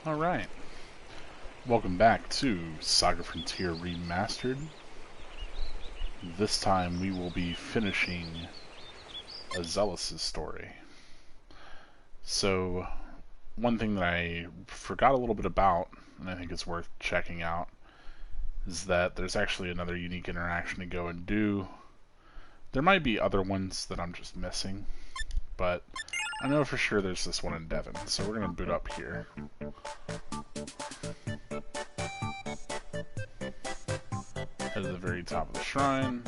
Alright, welcome back to SaGa Frontier Remastered. This time we will be finishing Asellus' story. So, one thing that I forgot a little bit about, and I think it's worth checking out, is that there's actually another unique interaction to go and do. There might be other ones that I'm just missing, but I know for sure there's this one in Devon, so we're going to boot up here. Head to the very top of the shrine.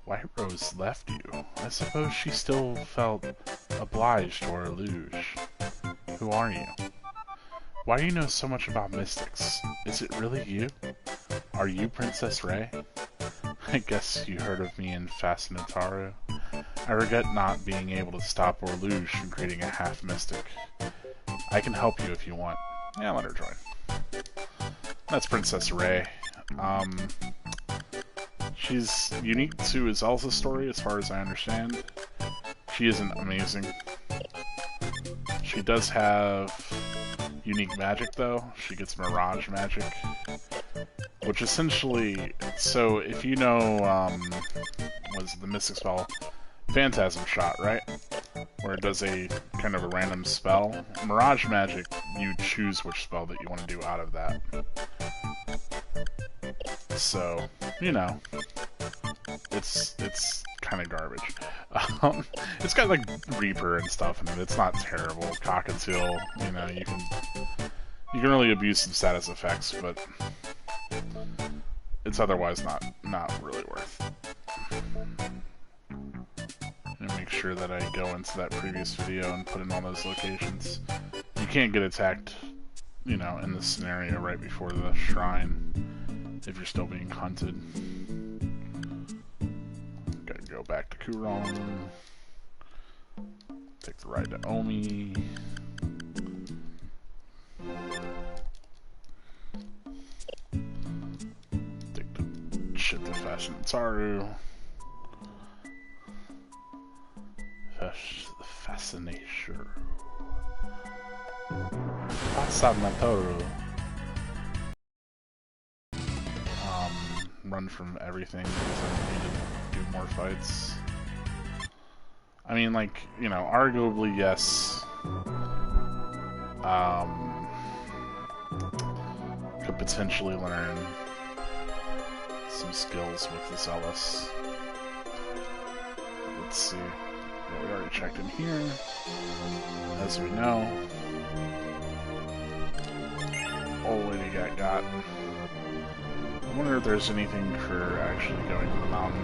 White Rose left you. I suppose she still felt obliged to our luge. Who are you? Why do you know so much about mystics? Is it really you? Are you Princess Ray? I guess you heard of me in Fascinataru. I regret not being able to stop Orluge from creating a half-mystic. I can help you if you want. Yeah, let her join. That's Princess Ray. She's unique to Asellus' story as far as I understand. She isn't amazing. She does have unique magic though. She gets mirage magic. Which essentially, so if you know, was the mystic spell Phantasm Shot, right? Where it does a kind of a random spell. Mirage magic, you choose which spell that you want to do out of that. So, you know, it's kind of garbage. It's got like Reaper and stuff in it. It's not terrible. Cockatiel, you know, you can really abuse some status effects, but it's otherwise not really worth. And make sure that I go into that previous video and put in all those locations. You can't get attacked, you know, in this scenario right before the shrine if you're still being hunted. Gotta go back to Kurong. Take the ride to Omi. Take the ship to Fascinataru. Fascination. Fascinataru. Run from everything because I need to do more fights. I mean, like, you know, arguably, yes. Could potentially learn some skills with Asellus. Let's see. Yeah, we already checked in here, as we know. Old lady got. I wonder if there's anything for actually going to the mountain.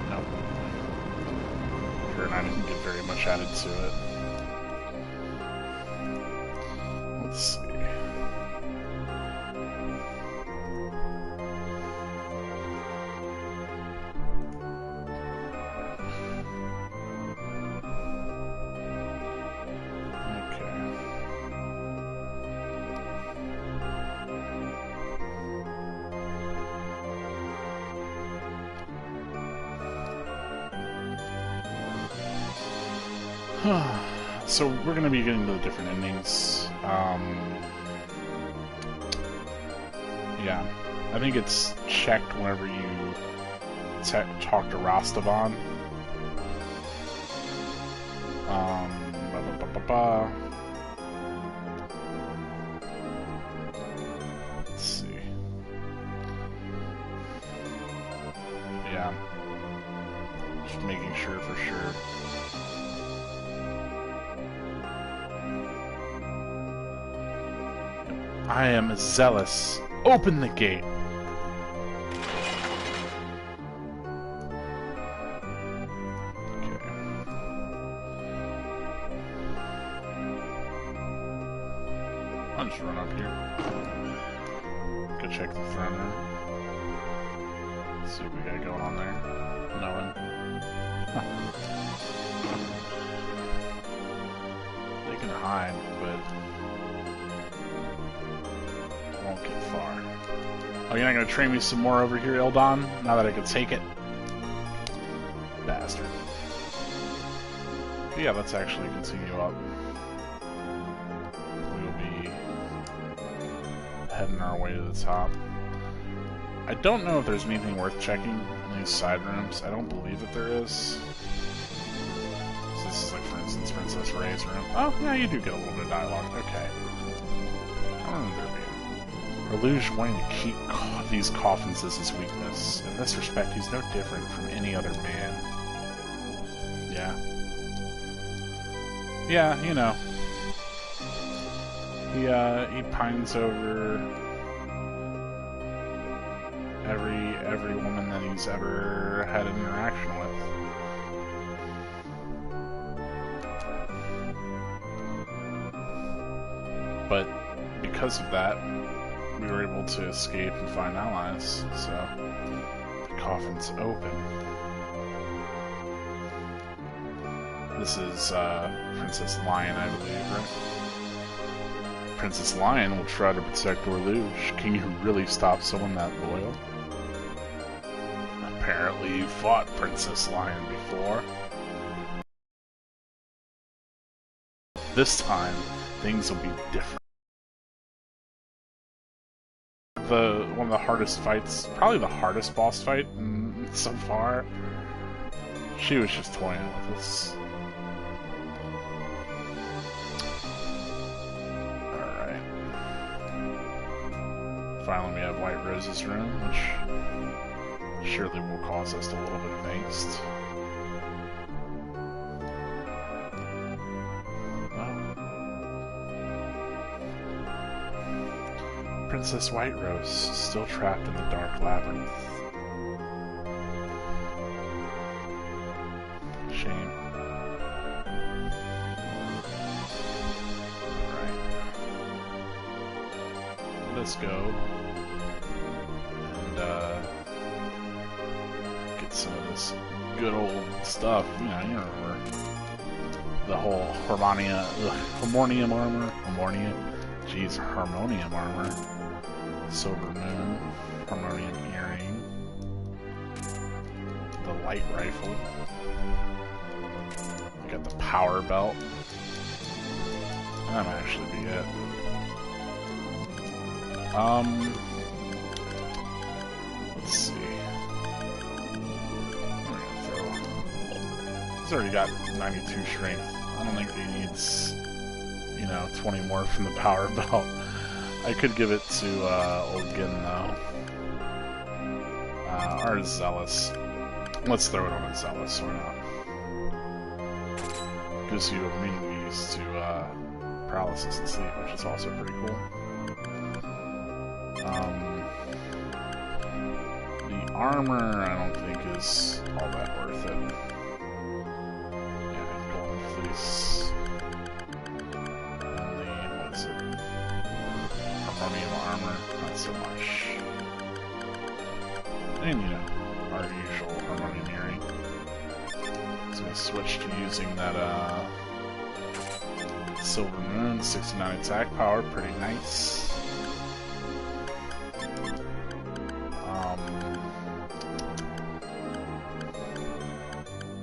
Nope. Her and I didn't get very much added to it. Let's see. So we're going to be getting to the different endings. Yeah, I think it's checked whenever you talk to Rastavan. Let's see. Yeah, just making sure for sure. I am Asellus. Open the gate. Okay. I'll just run up here. Go check the throne room. See what we got going on there. No one. Huh. They can hide, but won't get far. Oh, you're not gonna train me some more over here, Eldon? Now that I can take it? Bastard. But yeah, let's actually continue up. heading our way to the top. I don't know if there's anything worth checking in these side rooms. I don't believe that there is. So this is like, for instance, Princess Ray's room. Oh, yeah, you do get a little bit of dialogue. Okay. I don't remember there being. Lelouch wanting to keep these coffins as his weakness. In this respect, he's no different from any other man. Yeah. Yeah, you know. He pines over every woman that he's ever had an interaction with. But because of that, we were able to escape and find allies, so the coffin's open. This is Princess Lion, I believe, right? Princess Lion will try to protect Lelouch. Can you really stop someone that loyal? Apparently you fought Princess Lion before. This time, things will be different. One of the hardest fights, probably the hardest boss fight so far. She was just toying with us. Alright. Finally we have White Rose's room, which surely will cause us a little bit of angst. Princess White Rose, still trapped in the dark labyrinth. Shame. Alright. Let's go and get some of this good old stuff. You know, you remember the whole Harmonium armor. Jeez, Harmonium armor. Silver Moon, Harmonium Earring, the Light Rifle, we got the Power Belt, and that might actually be it. Let's see. What are we gonna throw? He's already got 92 strength. I don't think he needs, 20 more from the Power Belt. I could give it to Old Gin, though. Or Asellus. Let's throw it on Asellus, why not? Gives you immunities to paralysis and sleep, which is also pretty cool. The armor, I don't think is all that worth it. Yeah, Golden Fleece. Armor, not so much. And, our usual Harmonium Earring. So I switched to using that, Silver Moon, 69 attack power, pretty nice.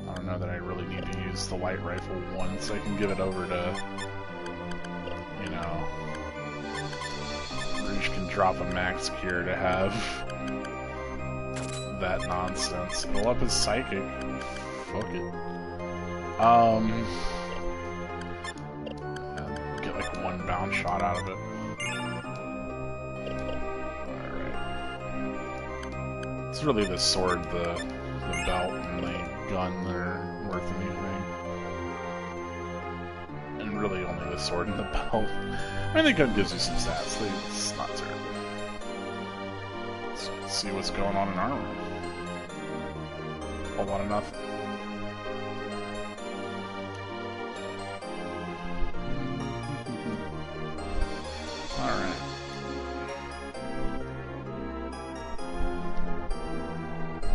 I don't know that I really need to use the Light Rifle once. I can give it over to, can drop a max cure to have that nonsense. Go up as psychic. Fuck it. Get like one bounce shot out of it. Alright. It's really the sword, the belt, and the gun that are worth anything. And really only the sword and the belt. I mean, the gun gives you some stats. It's not terrible. Let's see what's going on in our room. A whole lot of nothing. Alright.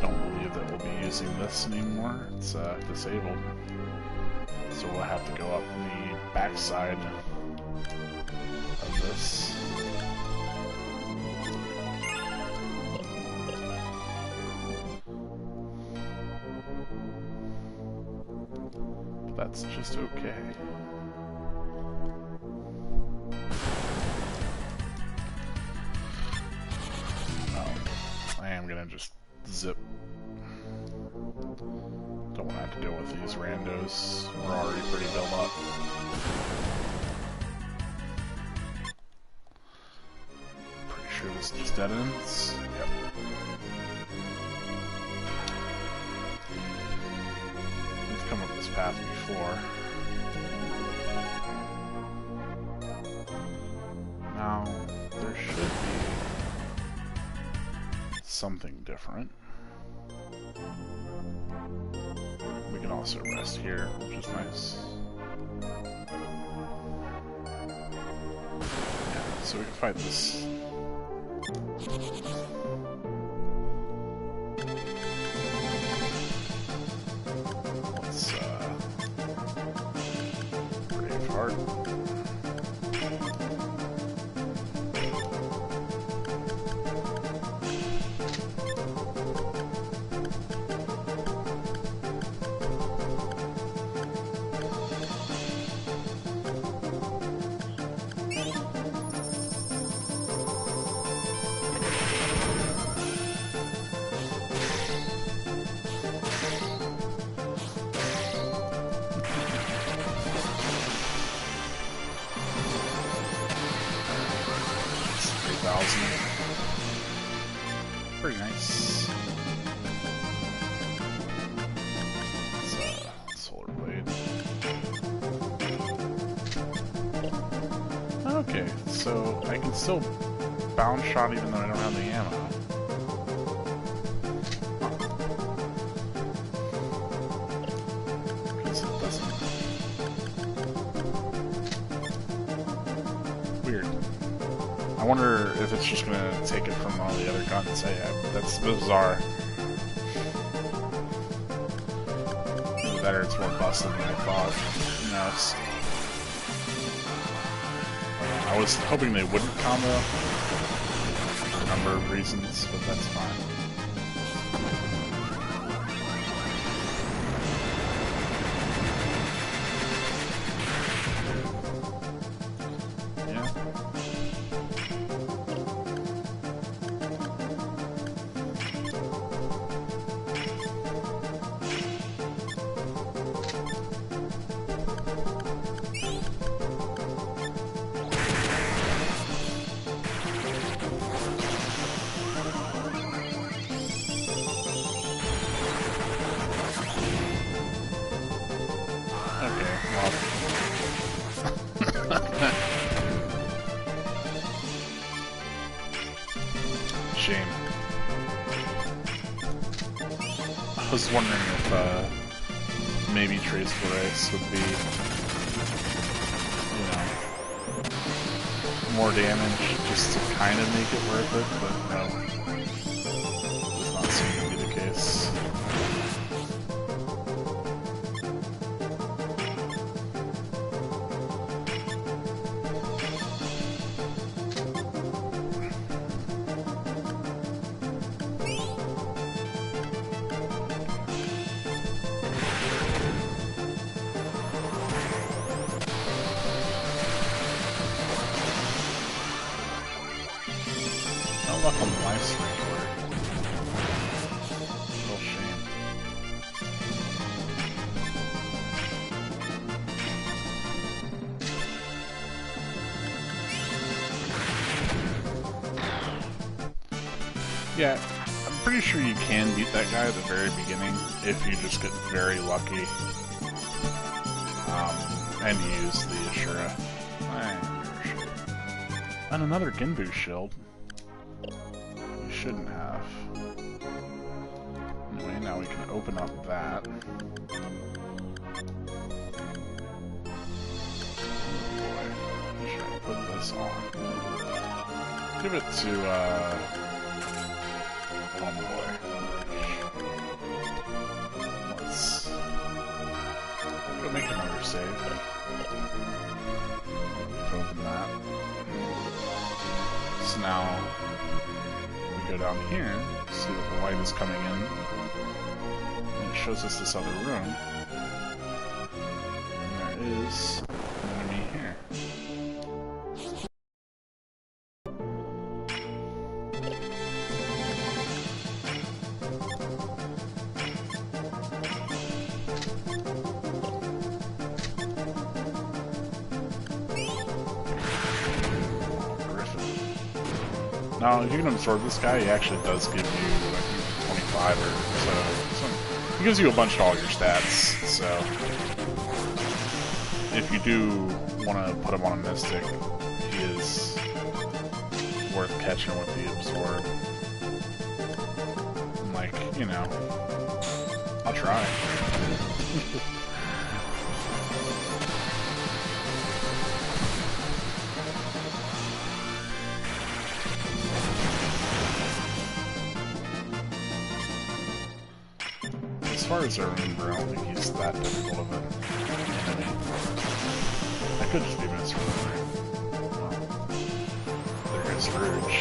Don't believe that we'll be using this anymore. It's disabled. So we'll have to go up the backside of this. But that's just okay. I'm gonna just zip. Don't want to have to deal with these randos. We're already pretty built up. Pretty sure this just dead ends. Yep. We've come up this path before. Now, there should be something different. We can also rest here, which is nice. Yeah, so we can fight this. Let's, brave heart. Pretty nice. It's solar blade. Okay, so I can still bound shot even though I don't have the ammo. Because it doesn't. Weird. I wonder if it's just gonna take it from all the other guns. That's bizarre. Either that or it's more busted than I thought. Who knows? I was hoping they wouldn't combo for a number of reasons, but that's fine. Shame. I was wondering if maybe Trace Race would be, you know, more damage just to kind of make it worth it, but no. Does not seem to be the case. Luck on the life sprinkler. Real shame. Yeah, I'm pretty sure you can beat that guy at the very beginning if you just get very lucky. And use the Ashura. And another Ginbu shield. Shouldn't have. Anyway, now we can open up that. Oh boy. Should I put this on? Give it to, Homeboy. Let's go make another save. We've opened that. So now go down here, see that the light is coming in, and it shows us this other room, and there is an enemy here. Now, if you can absorb this guy, he actually does give you, I think, 25 or so. He gives you a bunch of all your stats, so if you do want to put him on a Mystic, he is worth catching with the absorb. And like, you know, I'll try. As far as I remember, I don't think he's that difficult of an enemy. I could just be misremembering. There goes Rouge.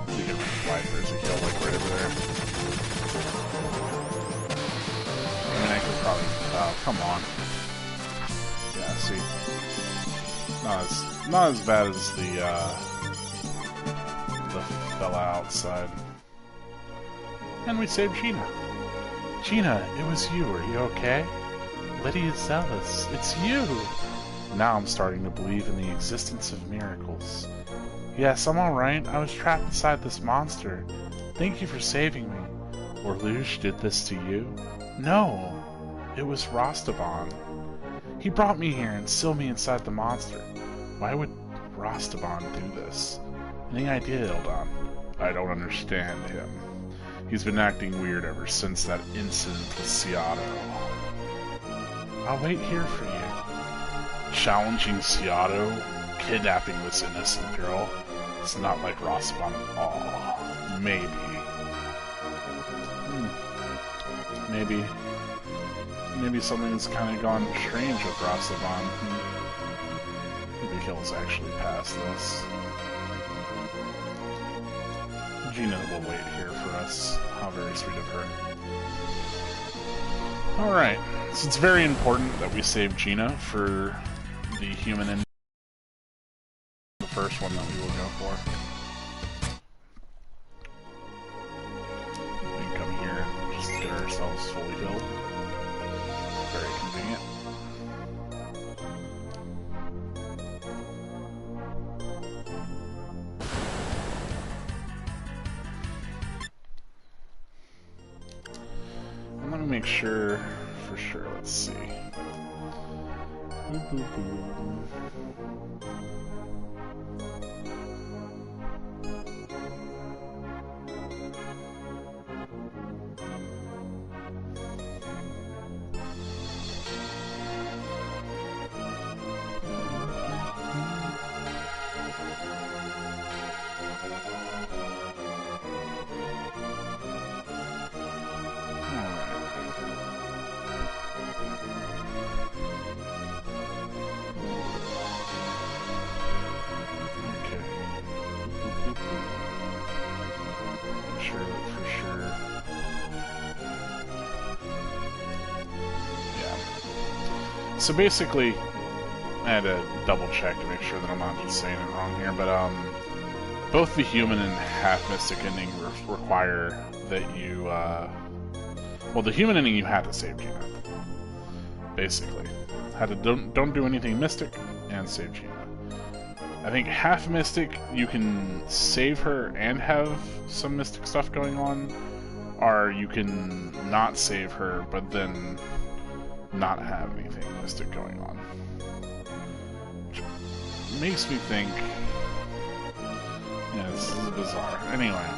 We can Vipers a kill like right over there. I mean, I could probably... come on. Yeah, see. Not as bad as the fella outside. And we saved Gina. Gina, it was you. Are you okay? Lydia Asellus, it's you! Now I'm starting to believe in the existence of miracles. Yes, I'm alright. I was trapped inside this monster. Thank you for saving me. Or Luge did this to you? No! It was Rostaban. He brought me here and sealed me inside the monster. Why would Rostaban do this? Any idea, Eldon? I don't understand him. He's been acting weird ever since that incident with Seattle. I'll wait here for you. Challenging Seattle? Kidnapping this innocent girl? It's not like Rostaban at all. Maybe. Maybe something's kind of gone strange with Rostaban. Maybe he'll actually pass this. Gina will wait here for us. How very sweet of her. Alright, so it's very important that we save Gina for the human end. The first one that we will go for. We can come here and just get ourselves fully healed. Very convenient. And let me make sure, for sure, let's see. So basically, I had to double check to make sure that I'm not just saying it wrong here, but both the human and half mystic ending require that you, well, the human ending you had to save Gina, basically. Had to don't do anything mystic and save Gina. I think half mystic you can save her and have some mystic stuff going on, or you can not save her but then not have anything mystic going on. Which makes me think, yeah, this is bizarre. Anyway,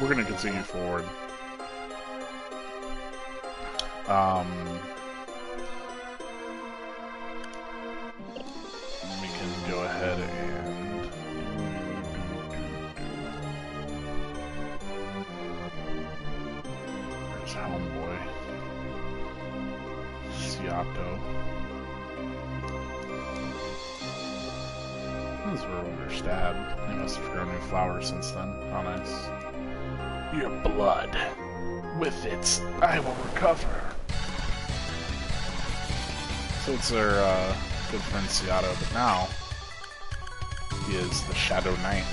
we're gonna continue forward. We can go ahead and there's Homeboy. Seattle. This is where we were stabbed. They must have grown new flowers since then. How nice. Your blood. With it, I will recover. So it's our good friend Seattle, but now he is the Shadow Knight.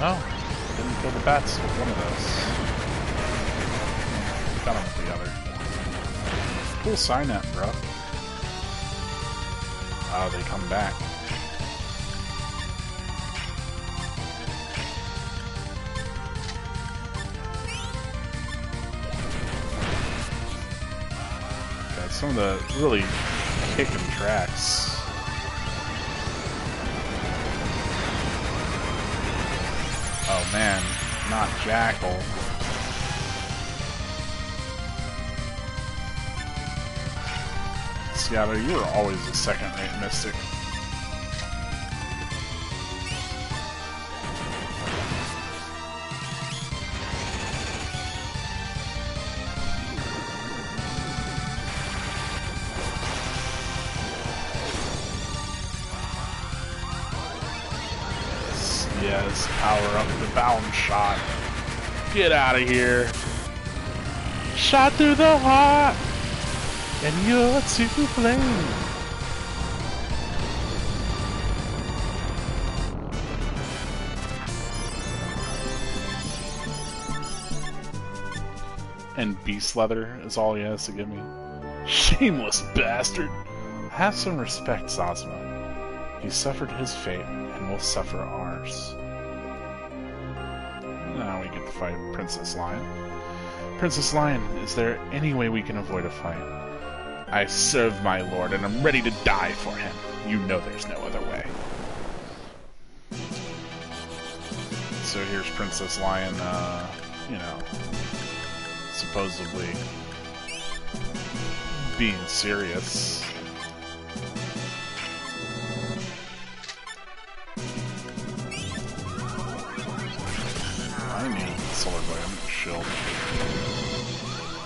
Oh, didn't kill the bats with one of those. Got him with the other. Cool sign up, bro. Oh, they come back. Got some of the really kicking tracks. Oh man, not Jackal. Seattle, you were always a second-rate mystic. Yes, power up the bound shot. Get out of here. Shot through the heart, and you're to blame. And beast leather is all he has to give me. Shameless bastard. Have some respect, Zazma. He suffered his fate, and we'll suffer ours. Now we get to fight Princess Lion. Princess Lion, is there any way we can avoid a fight? I serve my lord, and I'm ready to die for him. You know there's no other way. So here's Princess Lion, you know, supposedly being serious. I need Solar Blade, I'm gonna shield.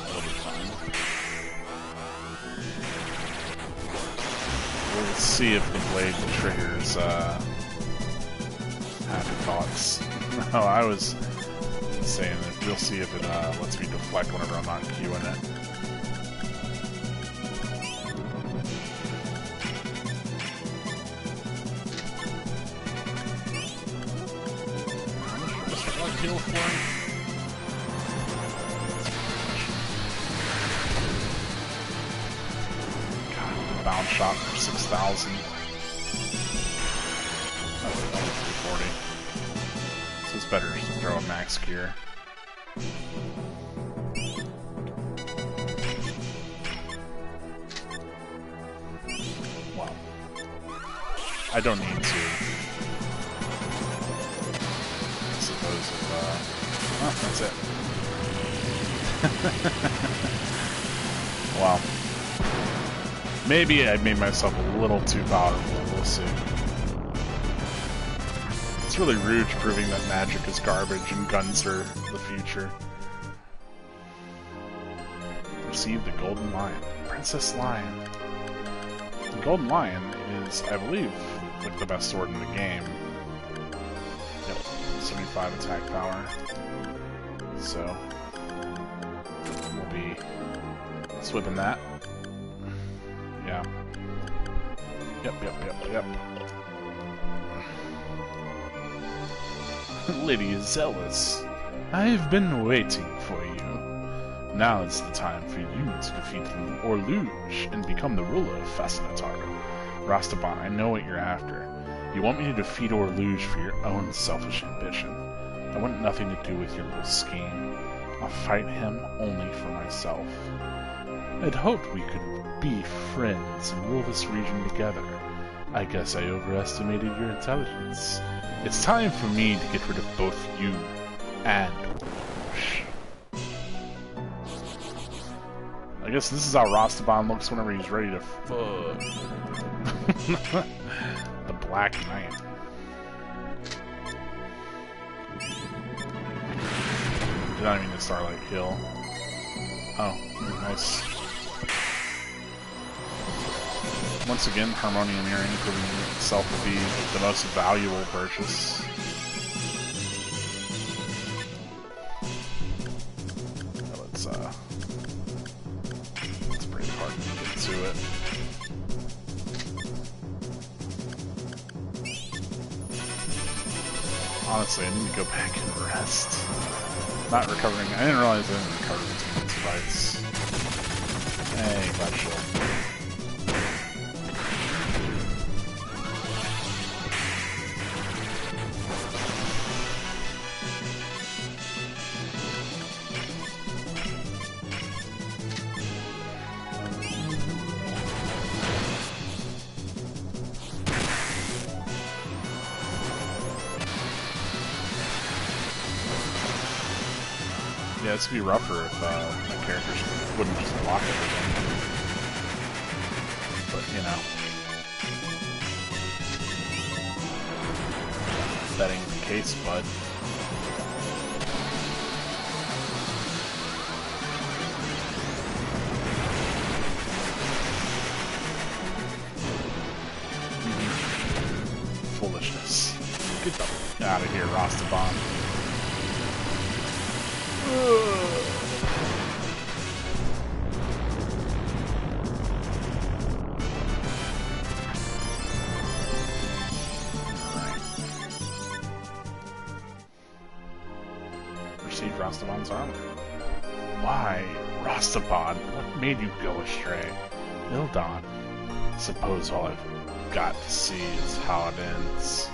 That'll be fine. We'll see if the blade triggers, happy thoughts. No, I was saying that we'll see if it, lets me deflect whenever I'm not queuing it. Heal for him. God, the bound shot for 6,000. That's only 340. So it's better just to throw a max gear. Well, I don't need to. Oh, that's it. Wow. Maybe I made myself a little too powerful. We'll see. It's really rude proving that magic is garbage and guns are the future. Receive the Golden Lion. Princess Lion. The Golden Lion is, I believe, like the best sword in the game. 75 attack power. So we'll be swipping that. Yeah. Yep. Lady Asellus, I've been waiting for you. Now it's the time for you to defeat Orluge and become the ruler of Fascinatar. Rastaban, I know what you're after. You want me to defeat Orluge for your own selfish ambition. I want nothing to do with your little scheme. I'll fight him only for myself. I'd hoped we could be friends and rule this region together. I guess I overestimated your intelligence. It's time for me to get rid of both you and Orluge. I guess this is how Rastaban looks whenever he's ready to fuck. The Black Knight. Did not mean to Starlight Hill. Oh, nice. Once again, Harmonium Earring proving itself to be the most valuable purchase. It's pretty hard to get to it. Honestly, I need to go back and rest. Not recovering. I didn't realize I didn't recover between these fights. Hey, got shield. Yeah, it's gonna be rougher if my characters wouldn't just block everything. But, you know. That ain't the case, bud. Foolishness. Get the out of here, Rostabon. Receive Rostabon's armor. Why, Rostabon? What made you go astray? Ildon. Suppose all I've got to see is how it ends.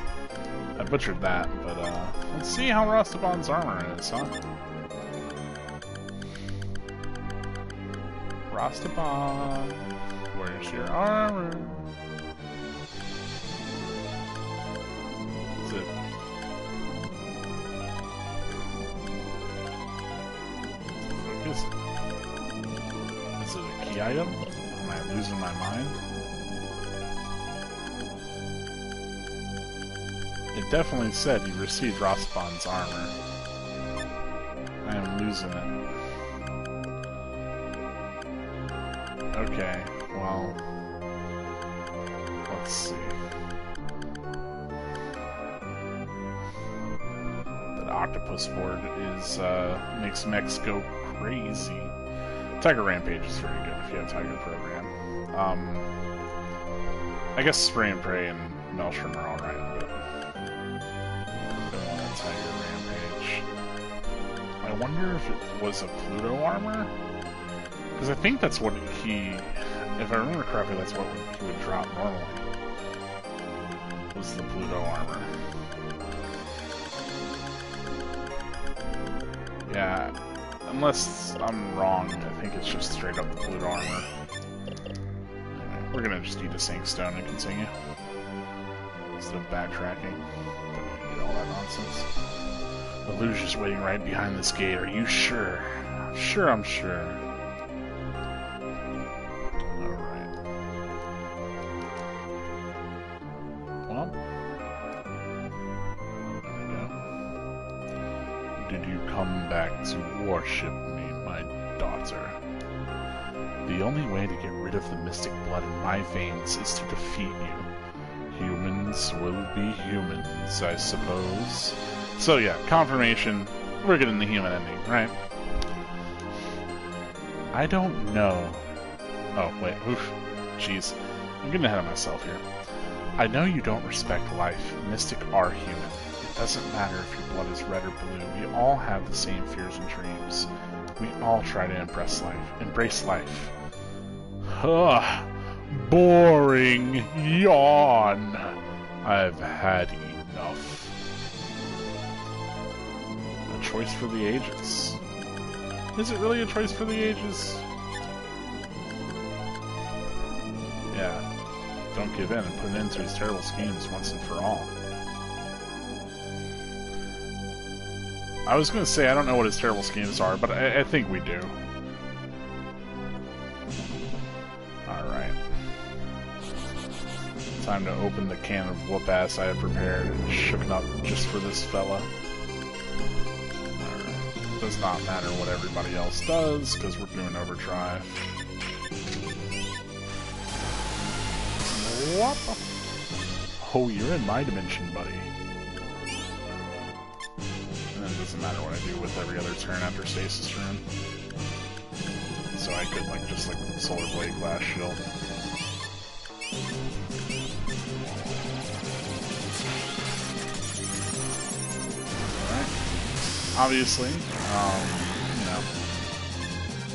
I butchered that, but let's see how Rostabon's armor is, huh? Rostabon, where's your armor? Is it? Focus? Is it a key item? Am I losing my mind? It definitely said you received Rostabon's armor. I am losing it. Okay, well, let's see. That octopus board is, makes mechs go crazy. Tiger Rampage is very good if you have Tiger Program. I guess Spray and Pray and Maelstrom are alright, but I don't want a Tiger Rampage. I wonder if it was a Pluto armor? Because I think that's what he, if I remember correctly, that's what he would drop normally. Was the Pluto armor. Yeah, unless I'm wrong, I think it's just straight up the Pluto armor. Anyway, we're gonna just eat a Sink Stone and continue. Instead of backtracking. Don't need all that nonsense. The luge is waiting right behind this gate, are you sure? Sure, I'm sure. Did you come back to worship me, my daughter? The only way to get rid of the mystic blood in my veins is to defeat you. Humans will be humans, I suppose. So yeah, confirmation. We're getting the human ending, right? I don't know. Oh, wait. Oof. Jeez. I'm getting ahead of myself here. I know you don't respect life. Mystic are human. It doesn't matter if your blood is red or blue. We all have the same fears and dreams. We all try to embrace life. Ugh. Boring. Yawn. I've had enough. A choice for the ages. Is it really a choice for the ages? Yeah. Don't give in and put an end to his terrible schemes once and for all. I was going to say I don't know what his terrible schemes are, but I think we do. Alright. Time to open the can of whoop-ass I have prepared and shooken up just for this fella. Alright. does not matter what everybody else does, because we're doing overdrive. What? Oh, you're in my dimension, buddy. And then it doesn't matter what I do with every other turn after stasis turn. So I could, like, just, like, Solar Blade, Glass Shield. Alright. Obviously, you know,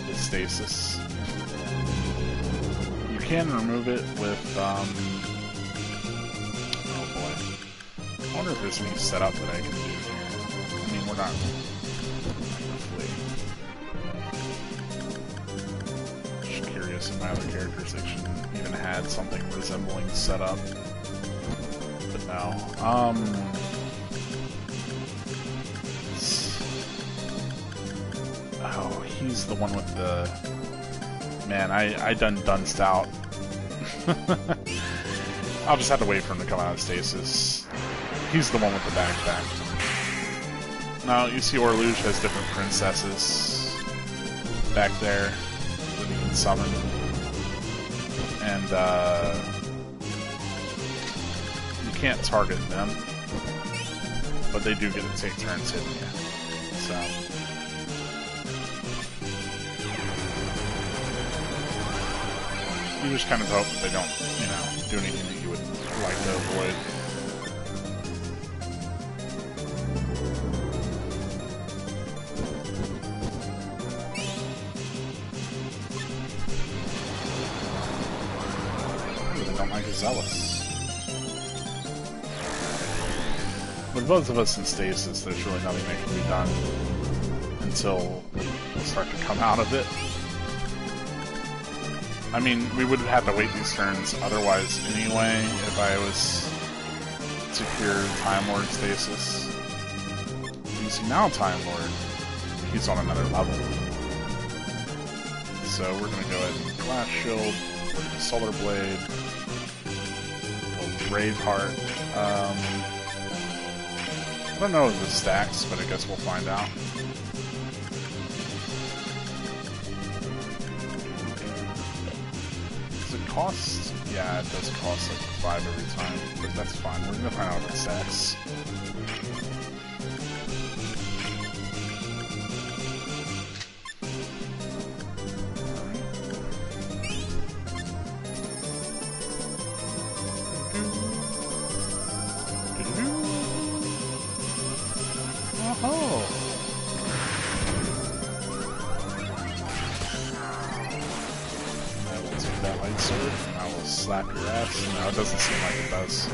it's stasis. You can remove it with, oh boy. I wonder if there's any setup that I can do here. I mean, we're not flee. Just curious if my other character section even had something resembling setup. But no. Oh, he's the one with the... Man, I done dunced out. I'll just have to wait for him to come out of stasis. He's the one with the backpack. Now, you see Orluge has different princesses back there that he can summon. And, you can't target them, but they do get to take turns hitting you. So... you just kind of hope that they don't, you know, do anything that you would like to avoid. Ooh, they don't like Asellus. With both of us in stasis, there's really nothing that can be done until we start to come out of it. I mean, we would have to wait these turns otherwise anyway if I was to cure Time Lord stasis. You see now Time Lord, he's on another level. So we're going to go ahead and Glass Shield, Solar Blade, Braveheart. I don't know if this stacks, but I guess we'll find out. Cost? Yeah, it does cost like 5 every time, but that's fine. We're gonna find out if it stacks. Oh! That light sword, and I will slap your ass. No, it doesn't seem like it does.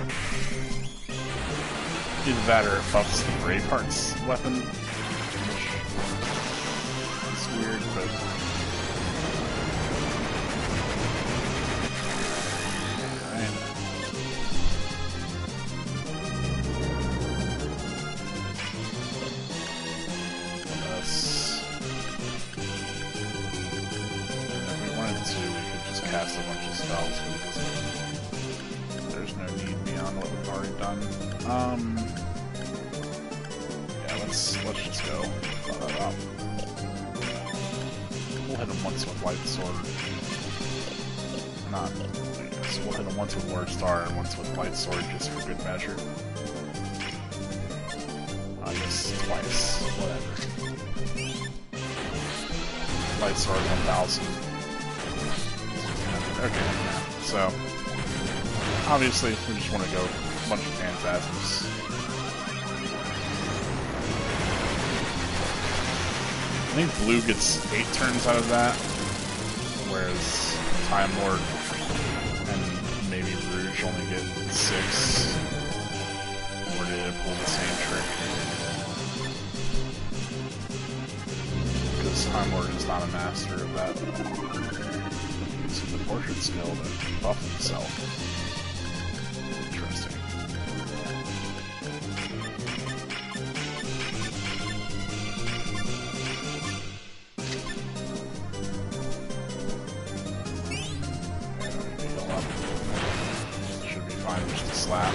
Either that or it buffs the Braveheart's weapon, which is weird, but... cast a bunch of spells, but there's no need beyond what we've already done. Yeah, let's just go. We'll hit him once with Light Sword. Not, I guess we'll hit him once with Lord Star and once with Light Sword, just for good measure. I guess twice, whatever. Light Sword 1000. Okay, yeah. So, obviously, we just want to go a bunch of Phantasms. I think Blue gets 8 turns out of that, whereas Time Lord and maybe Rouge only get 6. Or did it pull the same trick? Because Time Lord is not a master of that. The portrait skill to buff himself. Interesting. Should be fine, just a slap.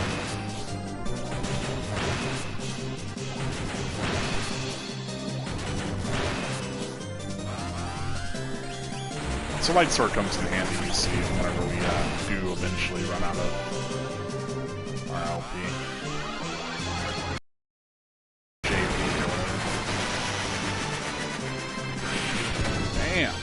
So light sword comes in handy, you see, whenever we do eventually run out of our LP. Damn.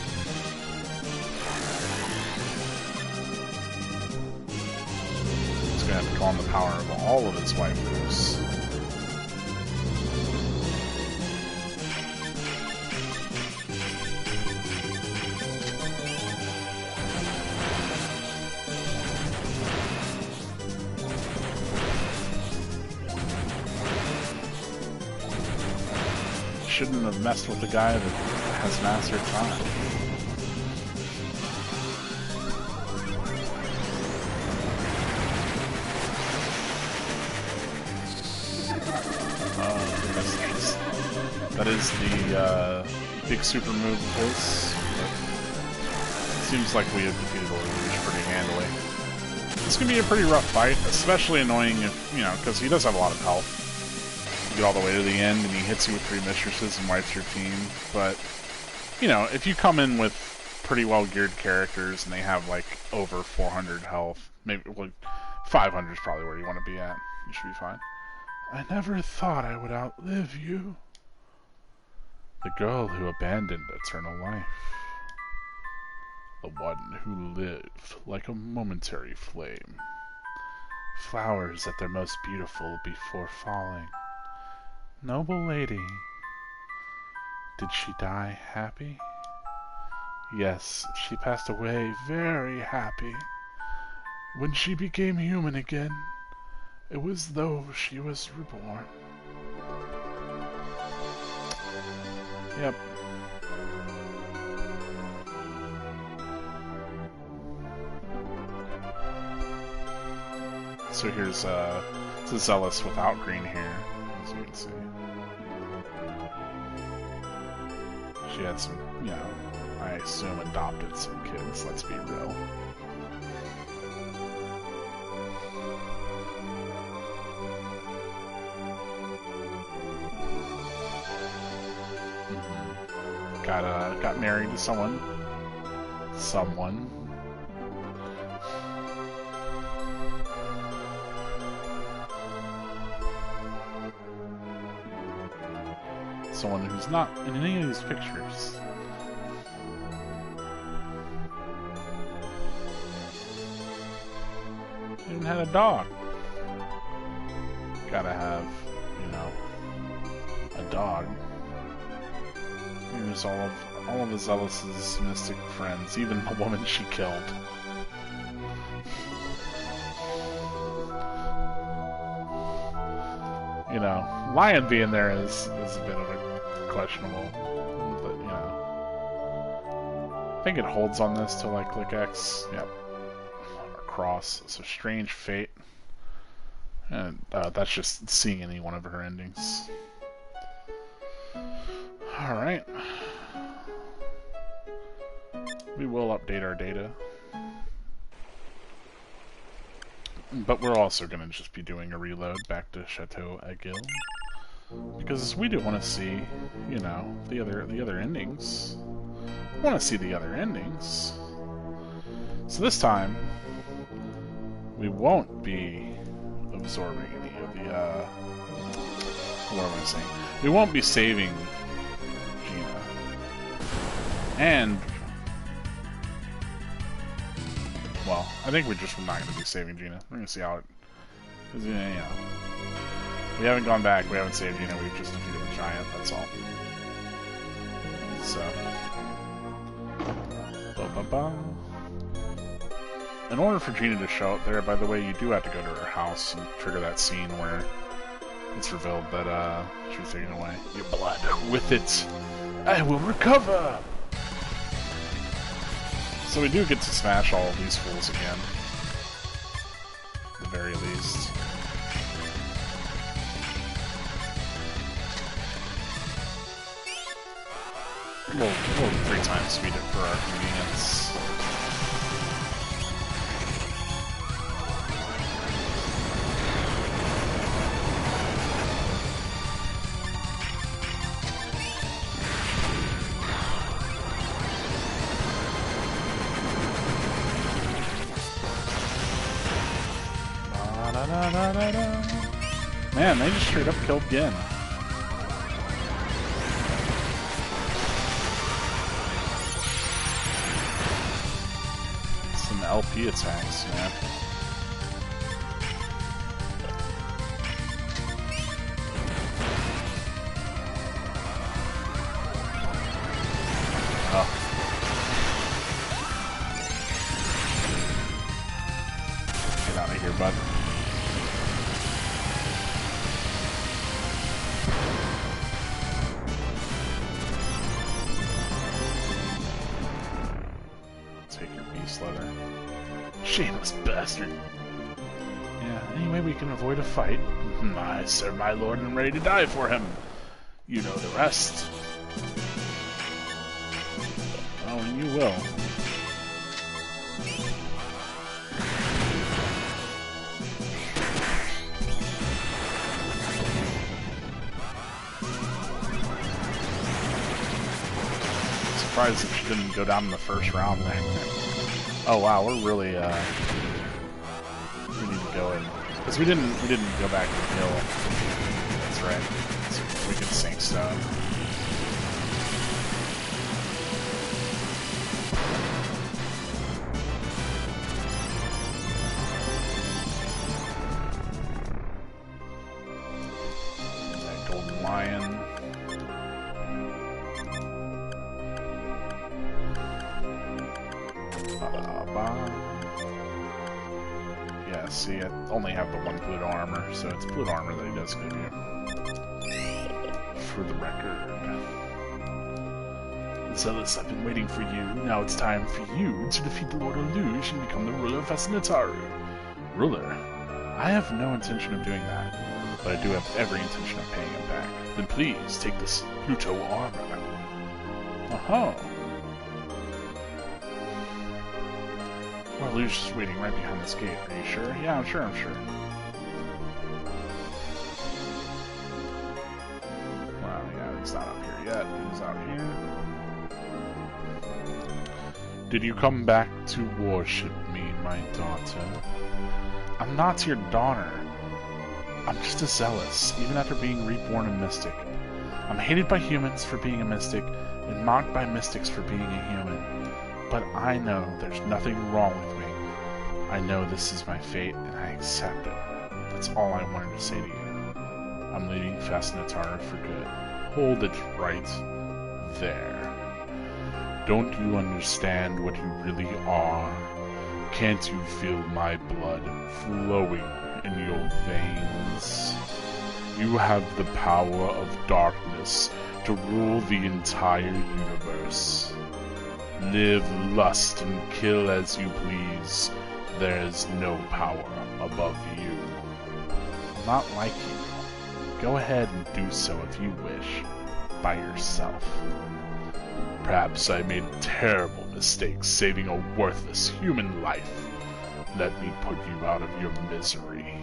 He's gonna have to call on the power of all of his waifus. Shouldn't have messed with the guy that has mastered time. That is the big super move of his. It seems like we have defeated Lelouch pretty handily. It's gonna be a pretty rough fight, especially annoying if, you know, because he does have a lot of health. You get all the way to the end and he hits you with 3 mistresses and wipes your team. But, you know, if you come in with pretty well geared characters and they have like over 400 health, maybe like 500 is probably where you want to be at. You should be fine. I never thought I would outlive you. The girl who abandoned eternal life. The one who lived like a momentary flame. Flowers at their most beautiful before falling. Noble lady. Did she die happy? Yes, she passed away very happy. When she became human again, it was though she was reborn. Yep. So here's it's a Asellus without green hair, as you can see. She had some, you know, I assume adopted some kids, let's be real. Got married to someone. Someone who's not in any of these pictures. Even had a dog. Gotta have, you know, a dog. Here's all of Azellus's mystic friends, even the woman she killed. You know, Lion being there is a bit of a questionable, but you know, I think it holds on this till I click X. Yep, or cross. So strange fate, and that's just seeing any one of her endings. All right. We will update our data. But we're also going to just be doing a reload back to Chateau Aguil. Because we do want to see, you know, the other endings. We want to see the other endings. So this time, we won't be absorbing any of the, what am I saying? We won't be saving Gina. And, well, I think we're not going to be saving Gina. We're going to see how it, because, you know, we haven't gone back, we haven't saved Gina, we've just defeated the giant, that's all. So, in order for Gina to show up there, by the way, you do have to go to her house and trigger that scene where it's revealed that she was taken away. Your blood, with it, I will recover! So we do get to smash all of these fools again. At the very least. We'll 3 times speed it for our convenience. Man, they just straight up killed Gin. Some LP attacks, man. Oh. Get out of here, bud. Leather. Shameless bastard. Yeah, any way we can avoid a fight? I serve my lord and am ready to die for him. You know the rest. Oh, and you will. I'm surprised if she didn't go down in the first round there. Oh wow, we're really we need to go in because we didn't go back and heal. That's right. So we could Saint Stone. That Golden Lion. Yeah, see, I only have the one Pluto armor, so it's Pluto armor that he does give you. For the record. Asellus, I've been waiting for you. Now it's time for you to defeat the Lord Lelouch and become the ruler of Fascinataru. Ruler? I have no intention of doing that, but I do have every intention of paying him back. Then please, take this Pluto armor. Oh-ho. Well, Lelouch is waiting right behind this gate. Are you sure? Yeah, I'm sure. Well, yeah, he's not up here yet. He's out here. Did you come back to worship me, my daughter? I'm not your daughter. I'm just Asellus, even after being reborn a mystic. I'm hated by humans for being a mystic, and mocked by mystics for being a human. But I know there's nothing wrong with me. I know this is my fate, and I accept it. That's all I wanted to say to you. I'm leaving Fascinataru for good. Hold it right there. Don't you understand what you really are? Can't you feel my blood flowing in your veins? You have the power of darkness to rule the entire universe. Live, lust, and kill as you please. There is no power above you. I'm not like you. Go ahead and do so if you wish, by yourself. Perhaps I made a terrible mistake saving a worthless human life. Let me put you out of your misery.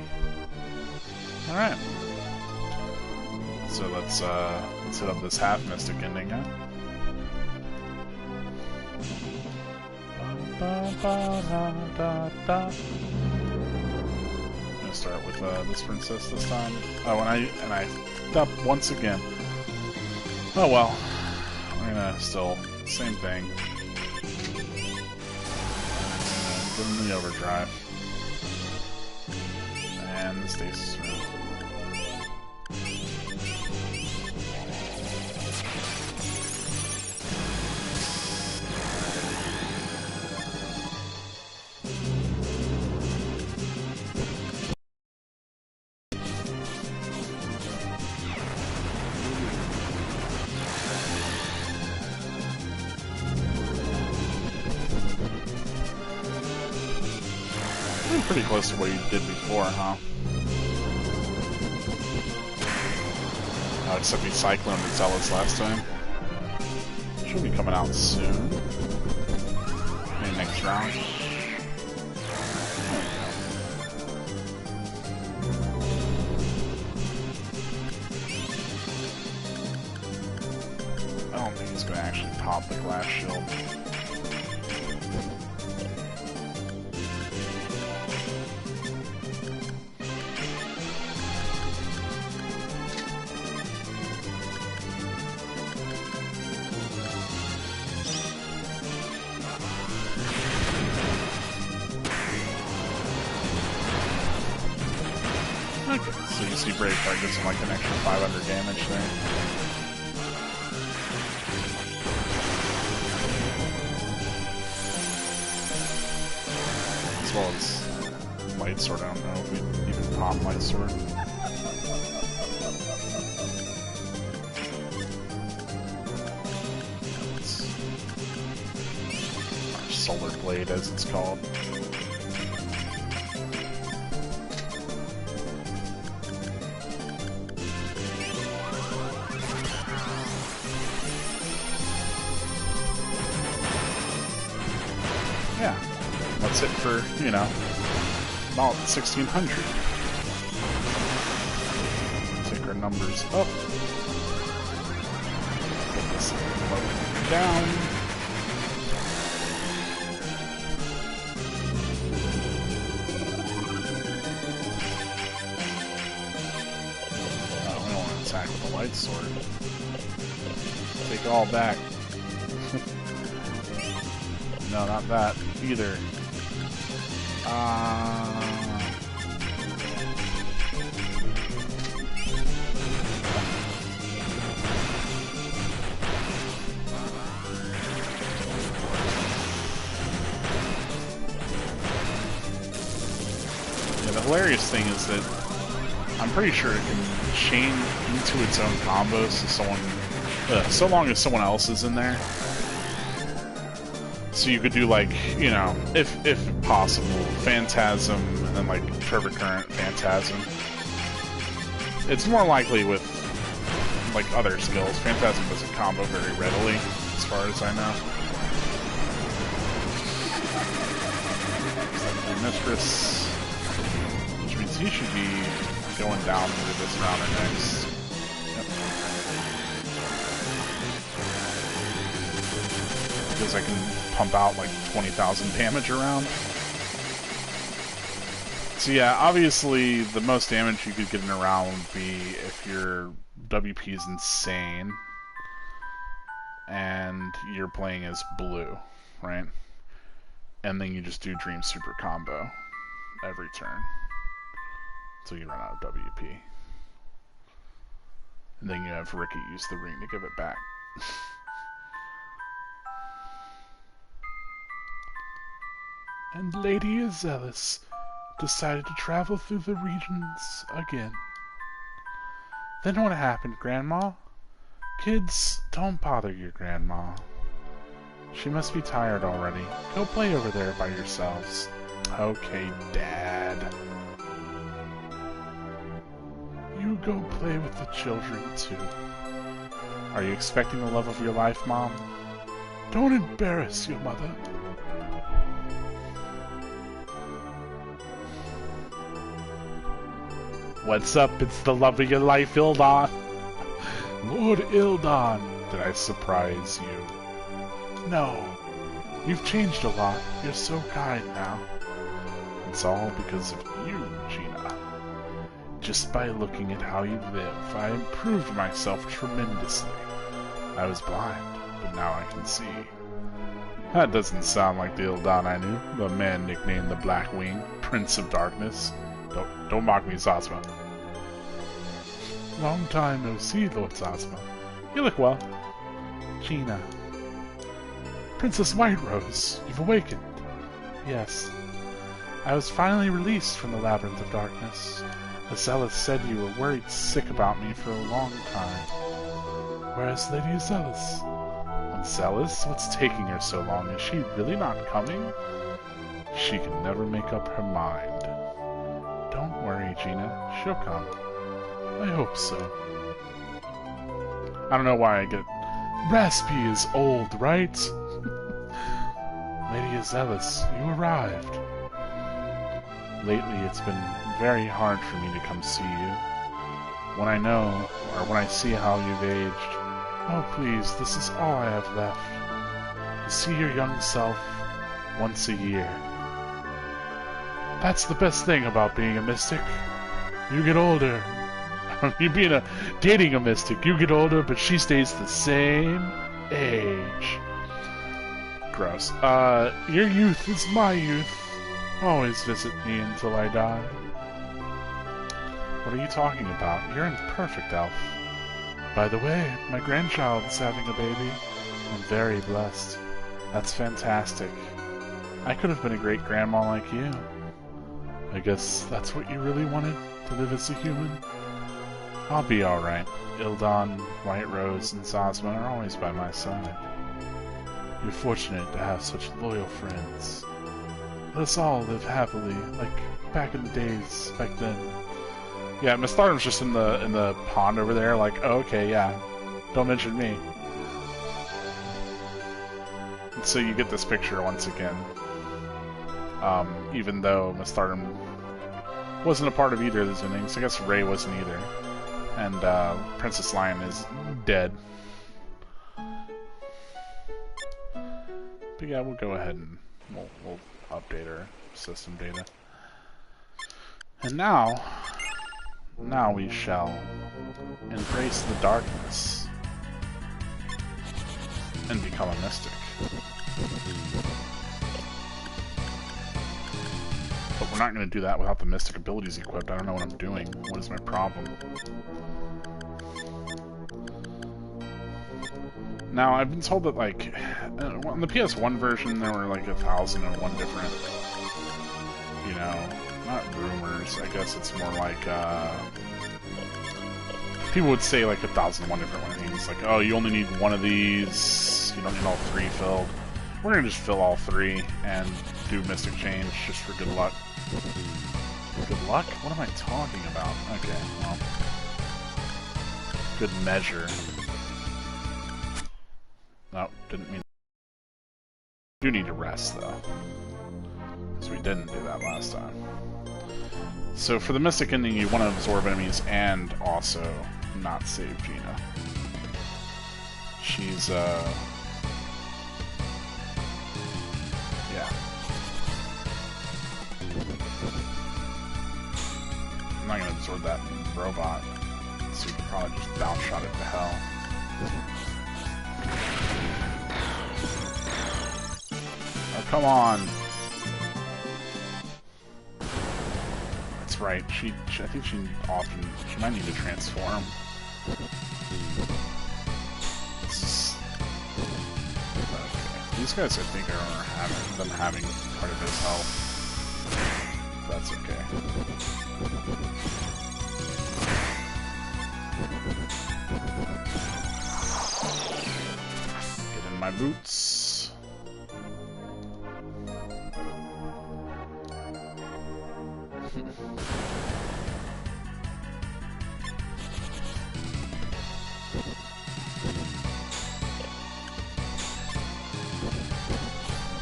Alright. So let's hit up this half-mystic ending, huh? I'm gonna start with this princess this time. Oh, and I fucked up once again. Oh well. We're gonna still same thing. Give him the overdrive. And the stasis room. Pretty close to what you did before, huh? Oh, except we Cyclone and Asellus last time. Should be coming out soon. Maybe next round. I don't think he's going to actually pop the glass shield. brave card gives him like an extra 500 damage there. As well as Light Sword. I don't know if we even pop Light Sword. Solar Blade, as it's called. Yeah, that's it for, you know, about 1,600. Take our numbers up. Put this down. With a light sword. Take it all back. No, not that either. Yeah, the hilarious thing is that I'm pretty sure it can chain into its own combos so long as someone else is in there. So you could do like, you know, if possible, Phantasm and then like Turbocurrent, Phantasm. It's more likely with like other skills. Phantasm doesn't combo very readily, as far as I know. Mistress, which means he should be going down into this round or next. Yep. Because I can pump out like 20,000 damage around. So yeah, obviously the most damage you could get in a round would be if your WP is insane and you're playing as blue, right? And then you just do Dream Super combo every turn until you run out of WP. And then you have Ricky use the ring to give it back. And Lady Asellus decided to travel through the regions again. Then what happened, Grandma? Kids, don't bother your grandma. She must be tired already. Go play over there by yourselves. Okay, Dad. You go play with the children, too. Are you expecting the love of your life, Mom? Don't embarrass your mother. What's up? It's the love of your life, Ildon. Lord Ildon, did I surprise you? No. You've changed a lot. You're so kind now. It's all because of you, Gina. Just by looking at how you live, I improved myself tremendously. I was blind, but now I can see. That doesn't sound like the Ildon I knew, the man nicknamed the Black Wing, Prince of Darkness. Don't mock me, Zazma. Long time no see, Lord Zazma. You look well. Gina. Princess Whiterose, you've awakened. Yes. I was finally released from the Labyrinth of Darkness. Asellus said you were worried sick about me for a long time. Where's Lady Asellus? Asellus? What's taking her so long? Is she really not coming? She can never make up her mind. Don't worry, Gina. She'll come. I hope so. I don't know why I get... Raspy is old, right? Lady Asellus, you arrived. Lately, it's been very hard for me to come see you. When I know, or when I see how you've aged, oh please, this is all I have left. To see your young self once a year. That's the best thing about being a mystic. You get older. You dating a mystic, you get older, but she stays the same age. Gross. Your youth is my youth. Always visit me until I die. What are you talking about? You're in perfect health. By the way, my grandchild's having a baby. I'm very blessed. That's fantastic. I could have been a great grandma like you. I guess that's what you really wanted, to live as a human? I'll be alright. Ildon, White Rose, and Zosma are always by my side. You're fortunate to have such loyal friends. Let us all live happily, like back in the days, back then. Yeah, Miss Stardom's just in the pond over there, like, oh, okay, yeah. Don't mention me. And so you get this picture once again. Even though Miss Stardom wasn't a part of either of those endings. I guess Ray wasn't either. And Princess Lion is dead. But yeah, we'll go ahead and we'll update our system data. And now we shall embrace the darkness and become a mystic. But we're not going to do that without the mystic abilities equipped. I don't know what I'm doing. What is my problem? Now, I've been told that, like, on the PS1 version, there were, like, 1,001 different, you know, not rumors. I guess it's more like, people would say, like, 1,001 different things. Like, oh, you only need one of these. You don't need all three filled. We're going to just fill all three and do Mystic Change just for good luck. Good luck? What am I talking about? Okay, well. Good measure. No, didn't mean. Do need to rest, though. Because we didn't do that last time. So for the Mystic ending, you want to absorb enemies and also not save Gina. She's, yeah. I'm not going to absorb that robot, so we can probably just bounce shot it to hell. Oh, come on! That's right, I think she might need to transform. Okay. These guys, I think, are having quite a bit of health. That's okay. Get in my boots.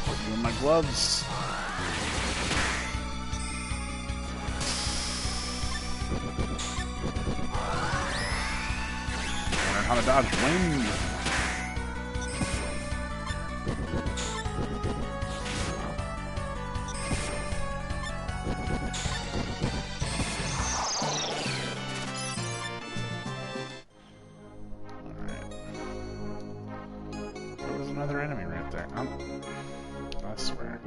Put you in my gloves. Learn how to dodge wind. Another enemy right there. I swear.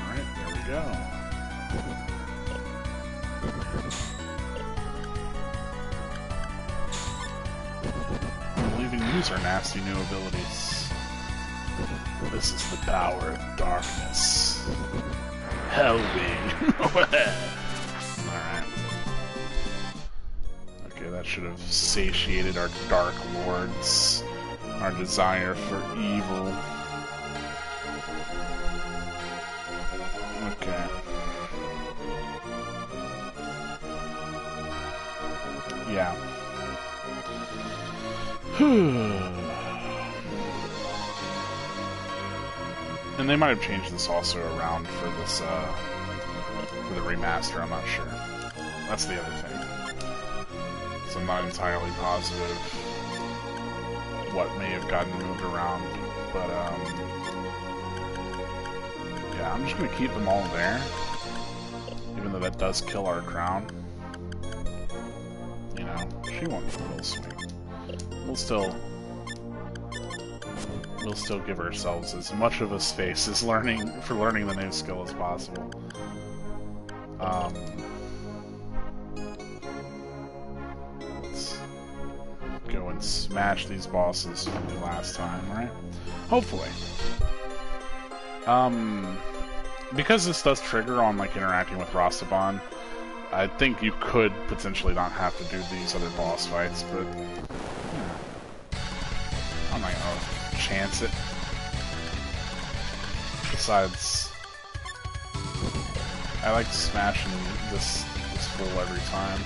Alright, there we go. Use our nasty new abilities. This is the power of darkness. Hellwing. Alright. Okay, that should have satiated our Dark Lords. Our desire for evil. Okay. Yeah. And they might have changed this also around for this, for the remaster, I'm not sure. That's the other thing. So I'm not entirely positive what may have gotten moved around, but, yeah, Yeah, I'm just gonna keep them all there. Even though that does kill our crown. You know, she won't kill swing. We'll still give ourselves as much of a space as learning the new skill as possible. Let's go and smash these bosses from the last time, right? Hopefully. Because this does trigger on like interacting with Rastaban, I think you could potentially not have to do these other boss fights, but I'm not gonna chance it. Besides, I like smashing this fool every time.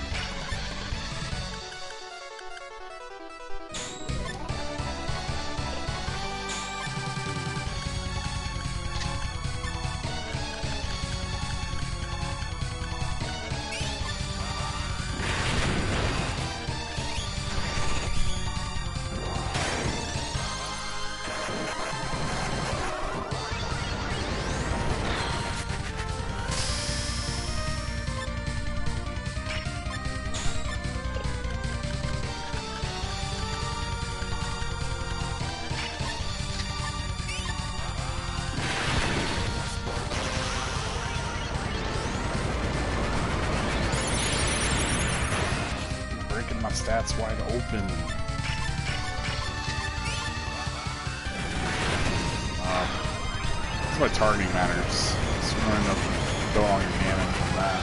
My stats wide open. That's why targeting matters. So you end up going on your damage from that.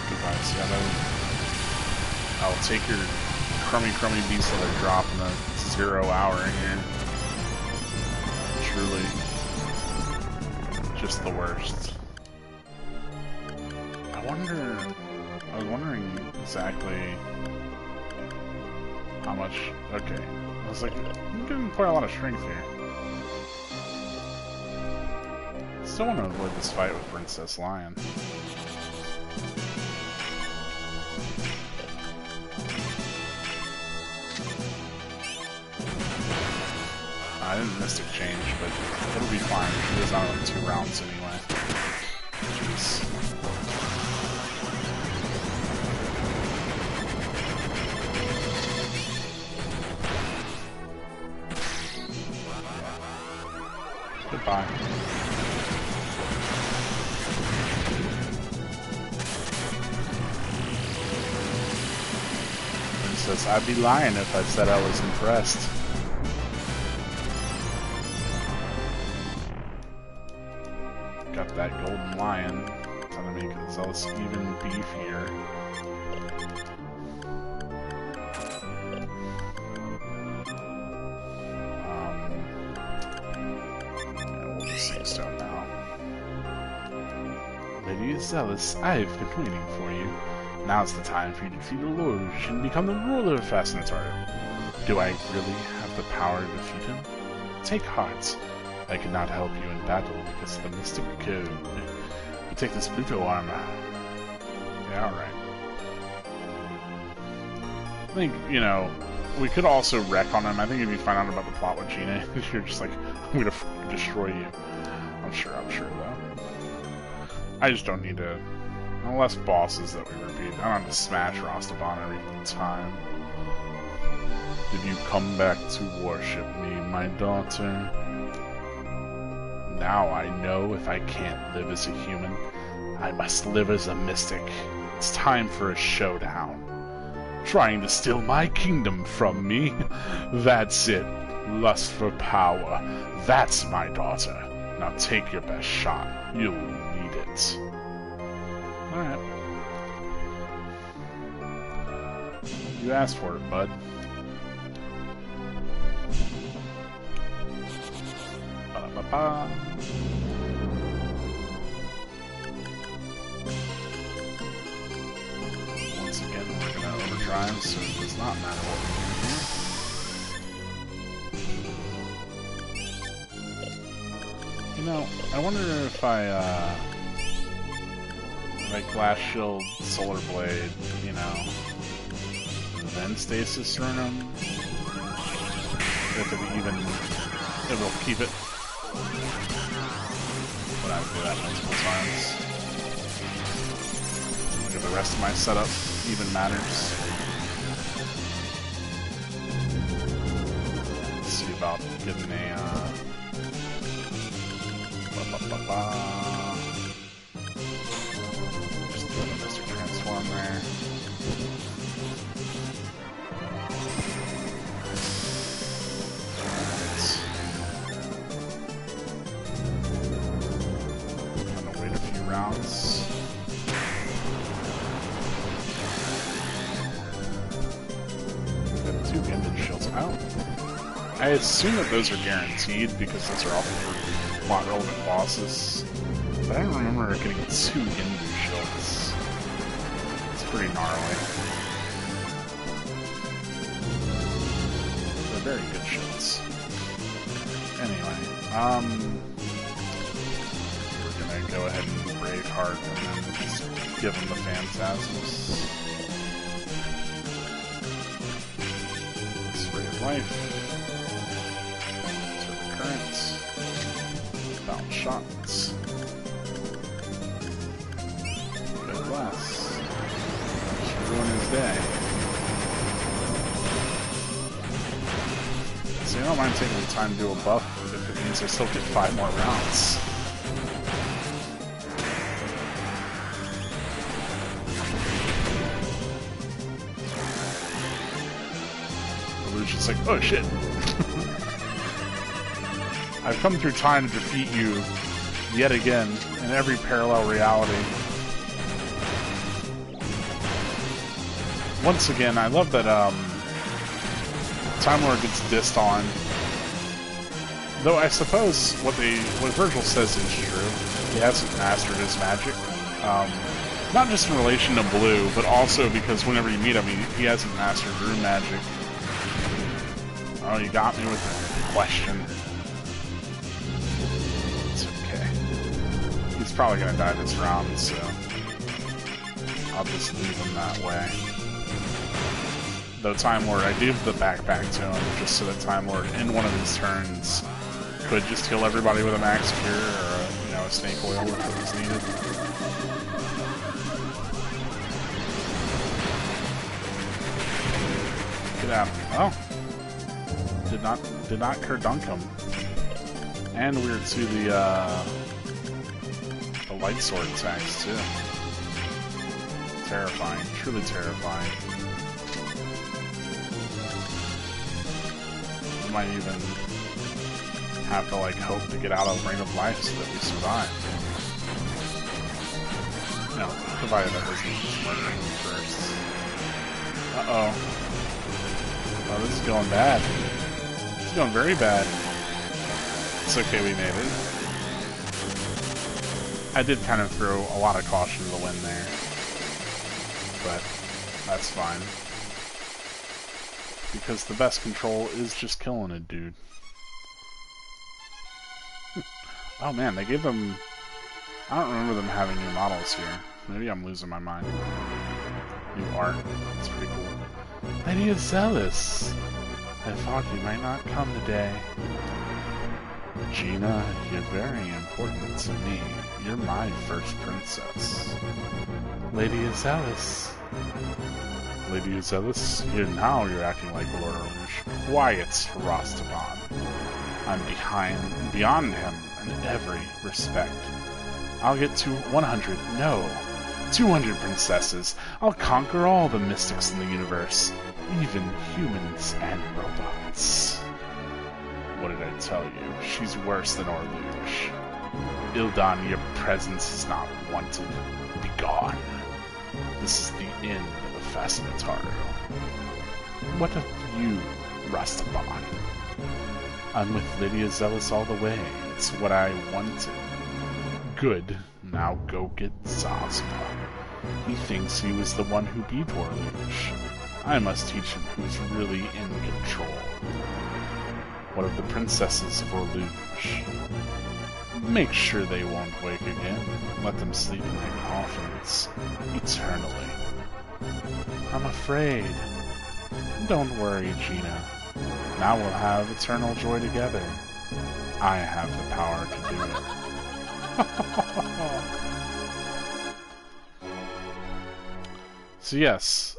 Goodbye, see how that I'll take your crummy beast that are dropping the 0 hour in here. Truly, just the worst. I was wondering exactly how much. Okay, I was like, I'm getting quite a lot of strength here. Still want to avoid this fight with Princess Lion. I didn't Mystic Change, but it'll be fine. It was out in 2 rounds anyway. Jeez. Goodbye. Princess, I'd be lying if I said I was impressed. Got that golden lion, trying to make Asellus even beefier. Yeah, we'll just sing stone now. Lady Asellus, I've been waiting for you. Now's the time for you to defeat the Luge and become the ruler of Fascinatorium. Do I really have the power to defeat him? Take heart. I could not help you in battle because of the Mystic Code. You take this Pluto armor. Yeah, alright. I think, you know, we could also wreck on him. I think if you find out about the plot with Gina, you're just like, I'm gonna destroy you. I'm sure though. I just don't need to... Unless bosses that we repeat. I don't have to smash Rastaban every time. Did you come back to worship me, my daughter? Now I know if I can't live as a human, I must live as a mystic. It's time for a showdown. Trying to steal my kingdom from me? That's it. Lust for power. That's my daughter. Now take your best shot. You'll need it. Alright. You asked for it, bud. Ba-da-ba-ba. Once again, we're gonna overdrive, so it does not matter what we do here. You know, I wonder if like Glass Shield, Solar Blade, you know, then Stasis Rune him, if it will keep it. But I would do that multiple times. Look at the rest of my setup, even matters. Let's see about getting a, just doing a Mr. Transform there. Rounds. Got 2 Gimden shields out. I assume that those are guaranteed because those are all for plot relevant bosses. But I don't remember getting 2 Gimden shields. It's pretty gnarly. They're very good shields. Anyway, we're gonna go ahead and Braveheart and then just give him the Phantasms. Ray of Life. Turbo Current. Bounce Shots. Good Blast. Just ruin his day. So I don't mind taking the time to do a buff if it means I still get 5 more rounds. It's like, oh shit. I've come through time to defeat you yet again in every parallel reality. Once again, I love that Time Lord gets dissed on. Though I suppose what Virgil says is true. He hasn't mastered his magic. Not just in relation to Blue, but also because whenever you meet him, he hasn't mastered rune magic. Oh, you got me with a question. It's okay. He's probably gonna die this round, so I'll just leave him that way. Though Time Lord, I do have the backpack to him, just so that Time Lord, in one of his turns, could just heal everybody with a max cure or a snake oil if it was needed. Get out. Oh. Did not Kerdunk him. And we're to the light sword attacks too. Terrifying, truly terrifying. We might even have to hope to get out of Rain of Life so that we survive. No, provided that doesn't work first. Uh-oh. Oh, this is going bad. It's going very bad. It's okay, we made it. I did kind of throw a lot of caution to the wind there. But that's fine. Because the best control is just killing a dude. Oh man, they gave them... I don't remember them having new models here. Maybe I'm losing my mind. New art. It's pretty cool. Lady Asellus! I thought you might not come today. Gina, you're very important to me. You're my first princess. Lady Asellus. Lady Asellus, you're acting like Lord Rouge. Quiet, Rostaban. I'm beyond him in every respect. I'll get to 100, no, 200 princesses. I'll conquer all the mystics in the universe, even humans and robots. What did I tell you? She's worse than Orluge. Ildan, your presence is not wanted. Be gone. This is the end of Fascinatario. What of you, Rastaban? I'm with Lady Asellus all the way. It's what I wanted. Good. Now go get Zazma. He thinks he was the one who beat Orluge. I must teach him who's really in control. What of the princesses of Orluge? Make sure they won't wake again. Let them sleep in their coffins eternally. I'm afraid. Don't worry, Gina. Now we'll have eternal joy together. I have the power to do it. So yes,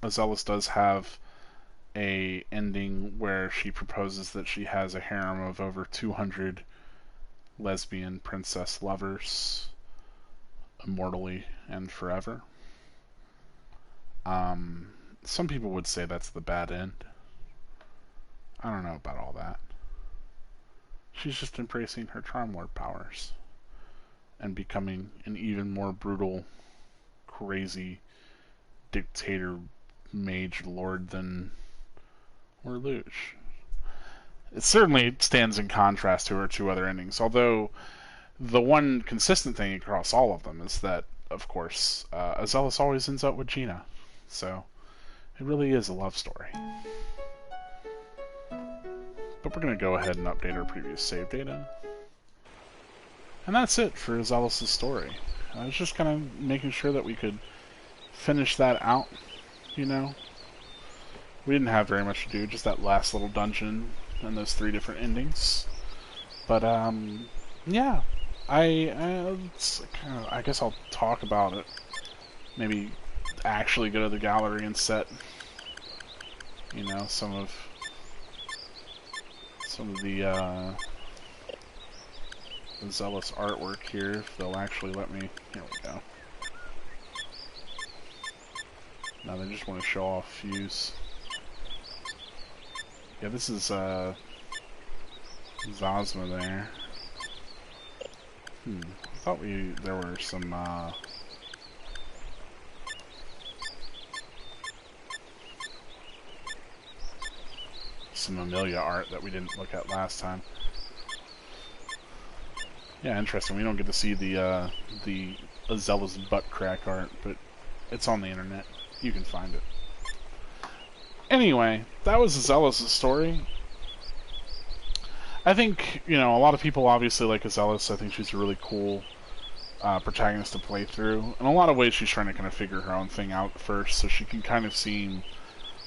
Asellus does have a ending where she proposes that she has a harem of over 200 lesbian princess lovers, immortally and forever. Some people would say that's the bad end. I don't know about all that. She's just embracing her Charm Lord powers and becoming an even more brutal, crazy dictator mage lord than Lelouch. It certainly stands in contrast to her two other endings, although the one consistent thing across all of them is that, of course, Asellus always ends up with Gina. So, it really is a love story. But we're going to go ahead and update our previous save data. And that's it for Asellus' story. I was just kind of making sure that we could finish that out, you know? We didn't have very much to do, just that last little dungeon and those 3 different endings. But, yeah. I guess I'll talk about it. Maybe actually go to the gallery and set, you know, some of the Asellus artwork here, if they'll actually let me. Here we go. Now they just want to show off Fuse. Yeah, this is Zosma there. I thought there were some Amelia art that we didn't look at last time. Yeah, interesting. We don't get to see the Asellus butt crack art, but it's on the internet. You can find it. Anyway, that was Asellus' story. I think, you know, a lot of people obviously like Asellus. I think she's a really cool protagonist to play through. In a lot of ways, she's trying to kind of figure her own thing out first, so she can kind of seem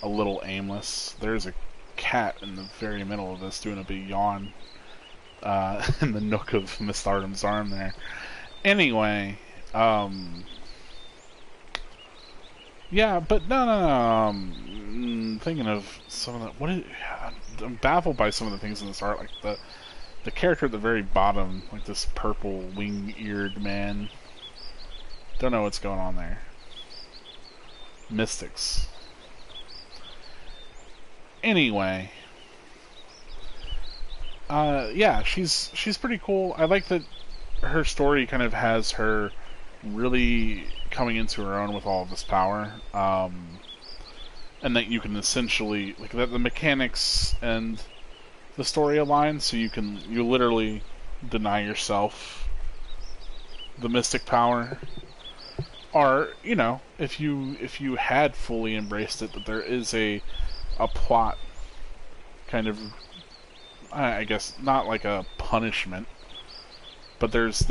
a little aimless. There's a cat in the very middle of this doing a big yawn in the nook of Miss Artem's arm there. Anyway, yeah, but no. Thinking of some of the I'm baffled by some of the things in this art, like the character at the very bottom, like this purple wing-eared man. Don't know what's going on there. Mystics. Anyway, yeah, she's pretty cool. I like that her story kind of has her really coming into her own with all of this power, and that you can essentially, like, that the mechanics and the story align, so you literally deny yourself the mystic power, or, you know, if you had fully embraced it, that there is a plot kind of, I guess, not like a punishment, but there's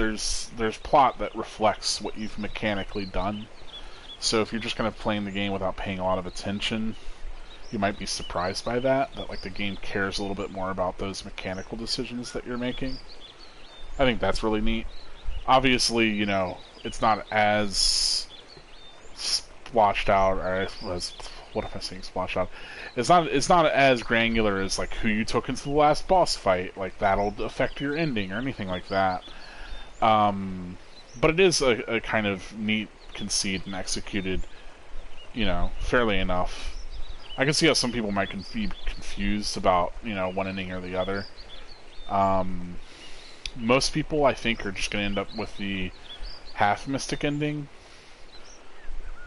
plot that reflects what you've mechanically done. So if you're just kind of playing the game without paying a lot of attention, you might be surprised by that like the game cares a little bit more about those mechanical decisions that you're making. I think that's really neat. Obviously, you know, it's not as splotched out, or as, what am I saying, splotched out? It's not as granular as like who you took into the last boss fight, like that'll affect your ending or anything like that. But it is a kind of neat conceit and executed, you know, fairly enough. I can see how some people might be confused about, you know, one ending or the other. Most people, I think, are just going to end up with the half mystic ending.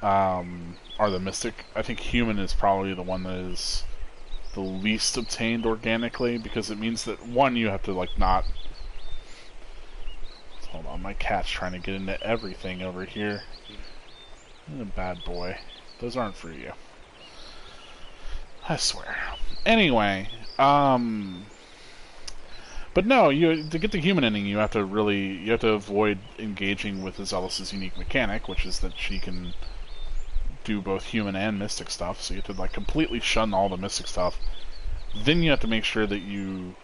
Or the mystic. I think human is probably the one that is the least obtained organically, because it means that, one, you have to, like, not... Hold on, my cat's trying to get into everything over here. You're a bad boy. Those aren't for you. I swear. Anyway, But no, to get the human ending, you have to avoid engaging with Asellus' unique mechanic, which is that she can do both human and mystic stuff. So you have to like completely shun all the mystic stuff. Then you have to make sure that you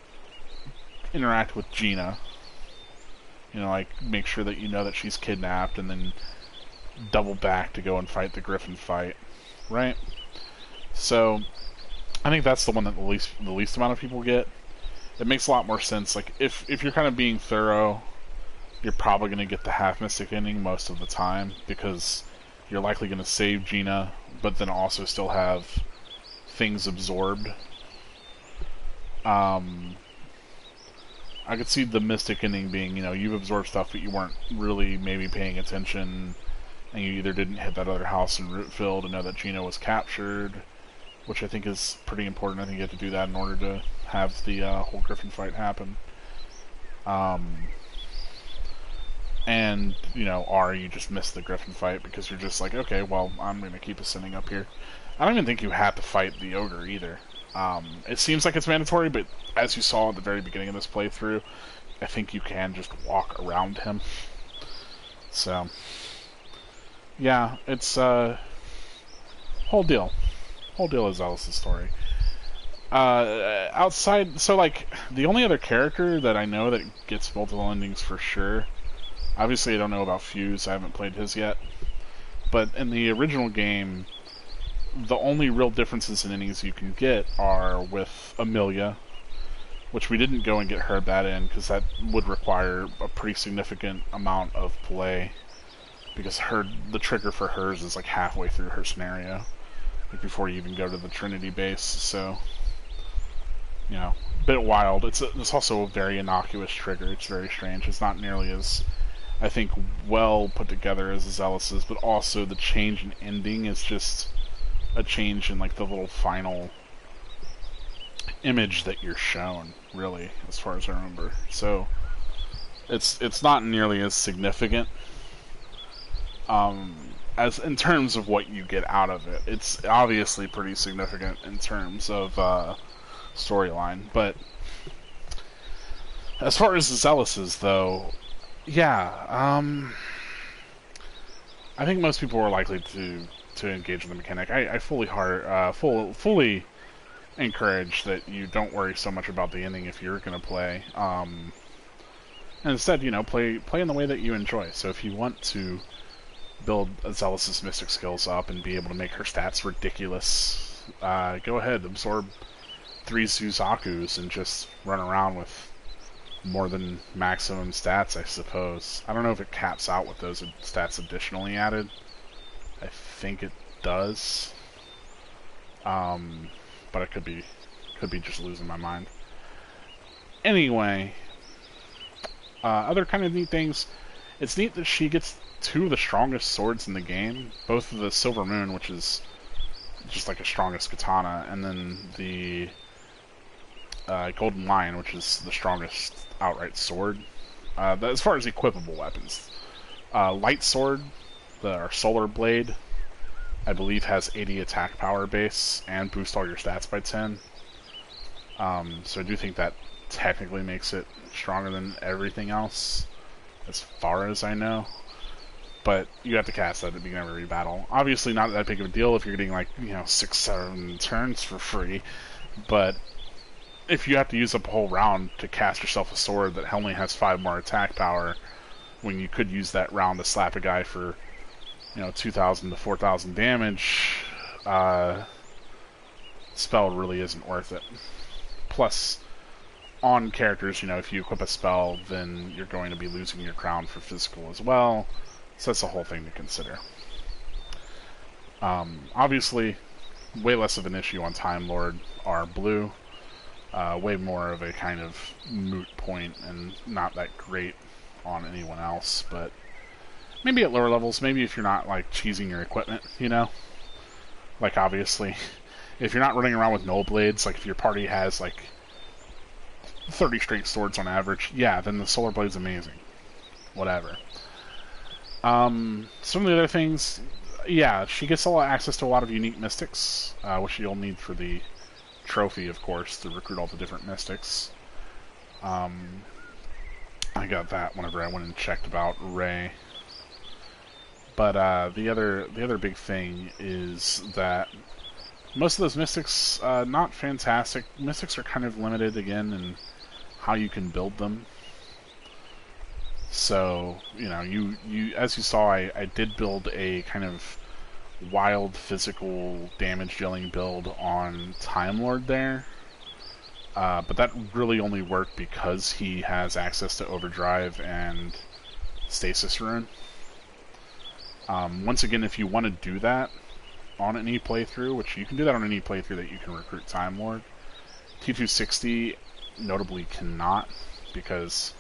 interact with Gina. You know, like make sure that you know that she's kidnapped, and then double back to go and fight the Griffin fight, right? So I think that's the one that the least amount of people get. It makes a lot more sense. Like if you're kind of being thorough, you're probably going to get the half mystic ending most of the time, because you're likely going to save Gina, but then also still have things absorbed. I could see the mystic ending being, you know, you've absorbed stuff, but you weren't really maybe paying attention, and you either didn't hit that other house in Rootfield to know that Gina was captured, which I think is pretty important. I think you have to do that in order to have the whole Griffin fight happen. And, you know, or you just missed the Griffin fight because you're just like, okay, well, I'm going to keep ascending up here. I don't even think you have to fight the ogre either. It seems like it's mandatory, but as you saw at the very beginning of this playthrough, I think you can just walk around him. So, yeah, it's whole deal is Alice's story. Outside, so like the only other character that I know that gets multiple endings for sure. Obviously, I don't know about Fuse. I haven't played his yet. But in the original game, the only real differences in endings you can get are with Amelia, which we didn't go and get her that in because that would require a pretty significant amount of play, because the trigger for hers is like halfway through her scenario, like before you even go to the Trinity base. So, you know, a bit wild. It's also a very innocuous trigger. It's very strange. It's not nearly as, I think, well put together as Asellus, but also the change in ending is just a change in like the little final image that you're shown, really, as far as I remember. So it's not nearly as significant as in terms of what you get out of it. It's obviously pretty significant in terms of storyline, but as far as Asellus though, yeah, I think most people are likely to engage with the mechanic. I fully encourage that you don't worry so much about the ending if you're going to play. And instead, you know, play in the way that you enjoy. So if you want to build Asellus' mystic skills up and be able to make her stats ridiculous, go ahead, absorb 3 Suzakus and just run around with more than maximum stats, I suppose. I don't know if it caps out with those stats additionally added. I think it does. But I could be just losing my mind. Anyway, other kind of neat things. It's neat that she gets 2 of the strongest swords in the game. Both of the Silver Moon, which is just like a strongest katana, and then the Golden Lion, which is the strongest outright sword. As far as equipable weapons, Light Sword, our Solar Blade, I believe has 80 attack power base and boosts all your stats by 10. So I do think that technically makes it stronger than everything else, as far as I know. But you have to cast that at the beginning of every battle. Obviously not that big of a deal if you're getting like, you know, 6-7 turns for free. But if you have to use up a whole round to cast yourself a sword that only has 5 more attack power, when you could use that round to slap a guy for, you know, 2,000 to 4,000 damage, spell really isn't worth it. Plus, on characters, you know, if you equip a spell, then you're going to be losing your crown for physical as well. So that's a whole thing to consider. Obviously, way less of an issue on Time Lord are blue. Way more of a kind of moot point and not that great on anyone else, but maybe at lower levels, maybe if you're not like cheesing your equipment, you know? Like obviously, if you're not running around with null blades, like if your party has like 30 straight swords on average, yeah, then the Solar Blade's amazing. Whatever. Some of the other things, yeah, she gets access to a lot of unique mystics, which you'll need for the trophy, of course, to recruit all the different mystics. I got that whenever I went and checked about Ray. But the other big thing is that most of those mystics, not fantastic. Mystics are kind of limited again in how you can build them. So, you know, you as you saw, I did build a kind of wild physical damage dealing build on Time Lord there. But that really only worked because he has access to Overdrive and Stasis Rune. Once again, if you want to do that on any playthrough, which you can do that on any playthrough that you can recruit Time Lord, T260 notably cannot, because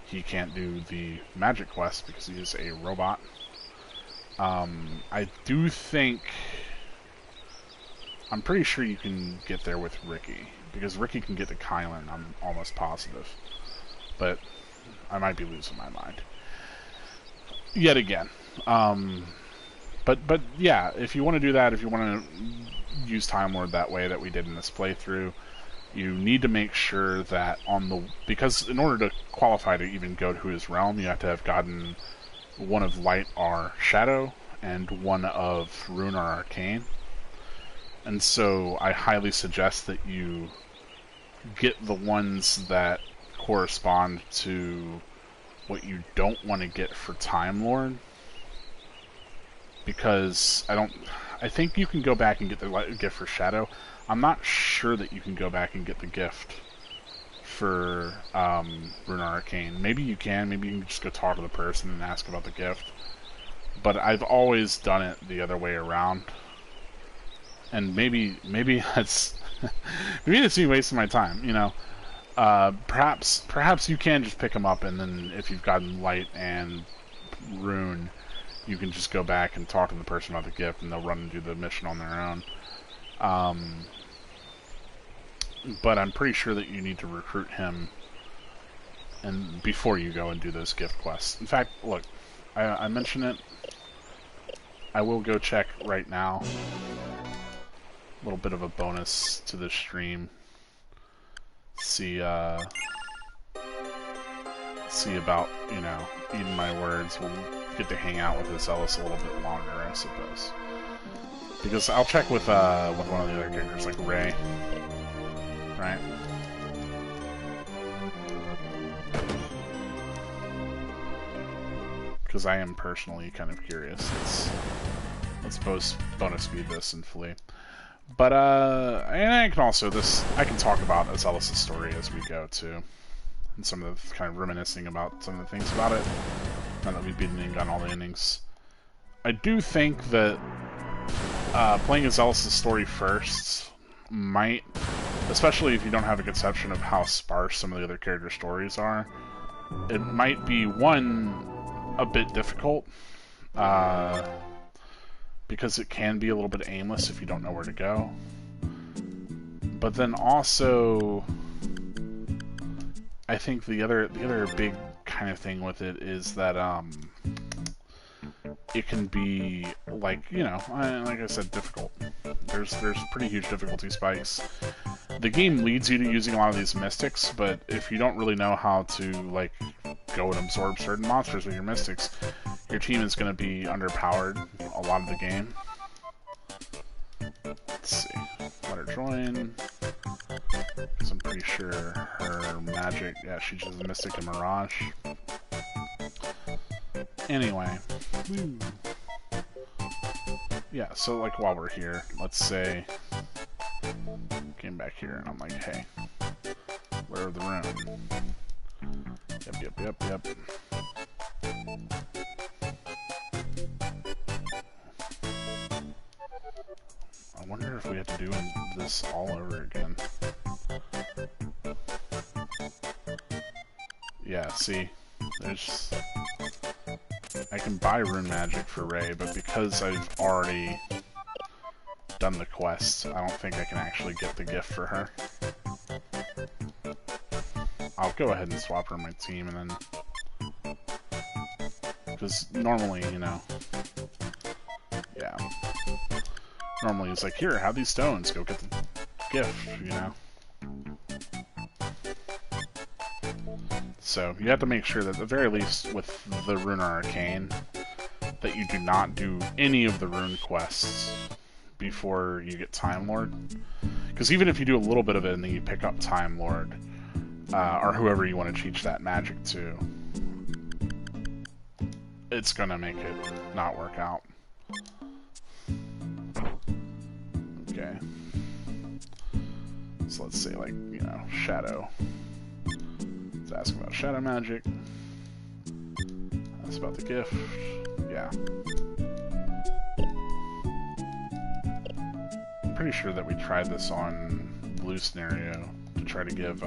he can't do the magic quest because he is a robot. I do think... I'm pretty sure you can get there with Ricky, because Ricky can get to Kylan, I'm almost positive. But I might be losing my mind. Yet again. But yeah, if you want to do that, if you want to use Time Lord that way that we did in this playthrough, you need to make sure that because in order to qualify to even go to his realm, you have to have gotten one of Light or Shadow and one of Rune or Arcane. And so I highly suggest that you get the ones that correspond to what you don't want to get for Time Lord. Because I think you can go back and get the gift for Shadow. I'm not sure that you can go back and get the gift for Rune Arcane. Maybe you can. Maybe you can just go talk to the person and ask about the gift. But I've always done it the other way around. And maybe that's maybe that's me wasting my time. You know, perhaps you can just pick them up, and then if you've gotten Light and Rune, you can just go back and talk to the person about the gift, and they'll run and do the mission on their own. But I'm pretty sure that you need to recruit him and before you go and do those gift quests. In fact, look, I mentioned it. I will go check right now. A little bit of a bonus to this stream. See about, you know, eating my words. We'll get to hang out with Asellus a little bit longer, I suppose. Because I'll check with one of the other characters, like Ray. Right? Because I am personally kind of curious. Let's bonus speed this and flee. But, and I can also, I can talk about Asellus' story as we go, too. And some of the, kind of reminiscing about some of the things about it. Now that we've beaten on all the endings. I do think that playing Asellus' story first might, especially if you don't have a conception of how sparse some of the other character stories are, it might be, one, a bit difficult. Because it can be a little bit aimless if you don't know where to go. But then also, I think the other big kind of thing with it is that it can be, like, you know, like I said, difficult. There's pretty huge difficulty spikes. The game leads you to using a lot of these mystics, but if you don't really know how to, like, go and absorb certain monsters with your mystics, your team is going to be underpowered a lot of the game. Let's see. Let her join. Because I'm pretty sure her magic... Yeah, she's just a Mystic and Mirage. Anyway. Woo. Yeah, so, like, while we're here, let's say... Came back here, and I'm like, hey, where are the rune? Yep. I wonder if we have to do this all over again. Yeah, see, there's... I can buy rune magic for Ray, but because I've already done the quest, I don't think I can actually get the gift for her. I'll go ahead and swap her in my team, and then... Because normally, you know... Yeah. Normally it's like, here, have these stones, go get the gift, you know? So you have to make sure that at the very least with the Rune Arcane, that you do not do any of the rune quests before you get Time Lord. Because even if you do a little bit of it and then you pick up Time Lord, or whoever you want to teach that magic to, it's gonna make it not work out. Okay. So let's say, like, you know, Shadow. Let's ask about Shadow magic. Ask about the gift. Yeah. I'm pretty sure that we tried this on Blue Scenario to try to give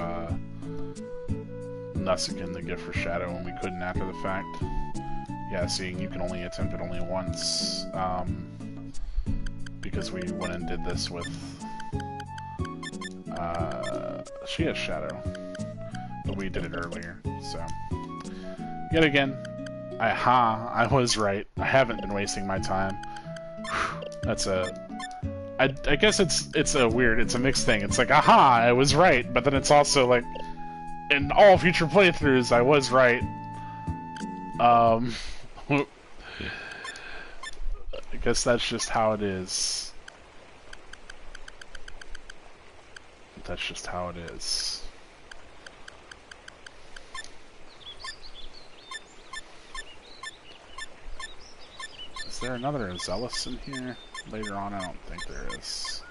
Nusican the gift for Shadow when we couldn't after the fact. Yeah, seeing you can only attempt it only once, because we went and did this with, she has Shadow, but we did it earlier, so. Yet again, I was right. I haven't been wasting my time. That's I guess it's a mixed thing. It's like, aha, I was right, but then it's also like, in all future playthroughs, I was right. I guess that's just how it is. That's just how it is. Is there another Asellus in here? Later on, I don't think there is.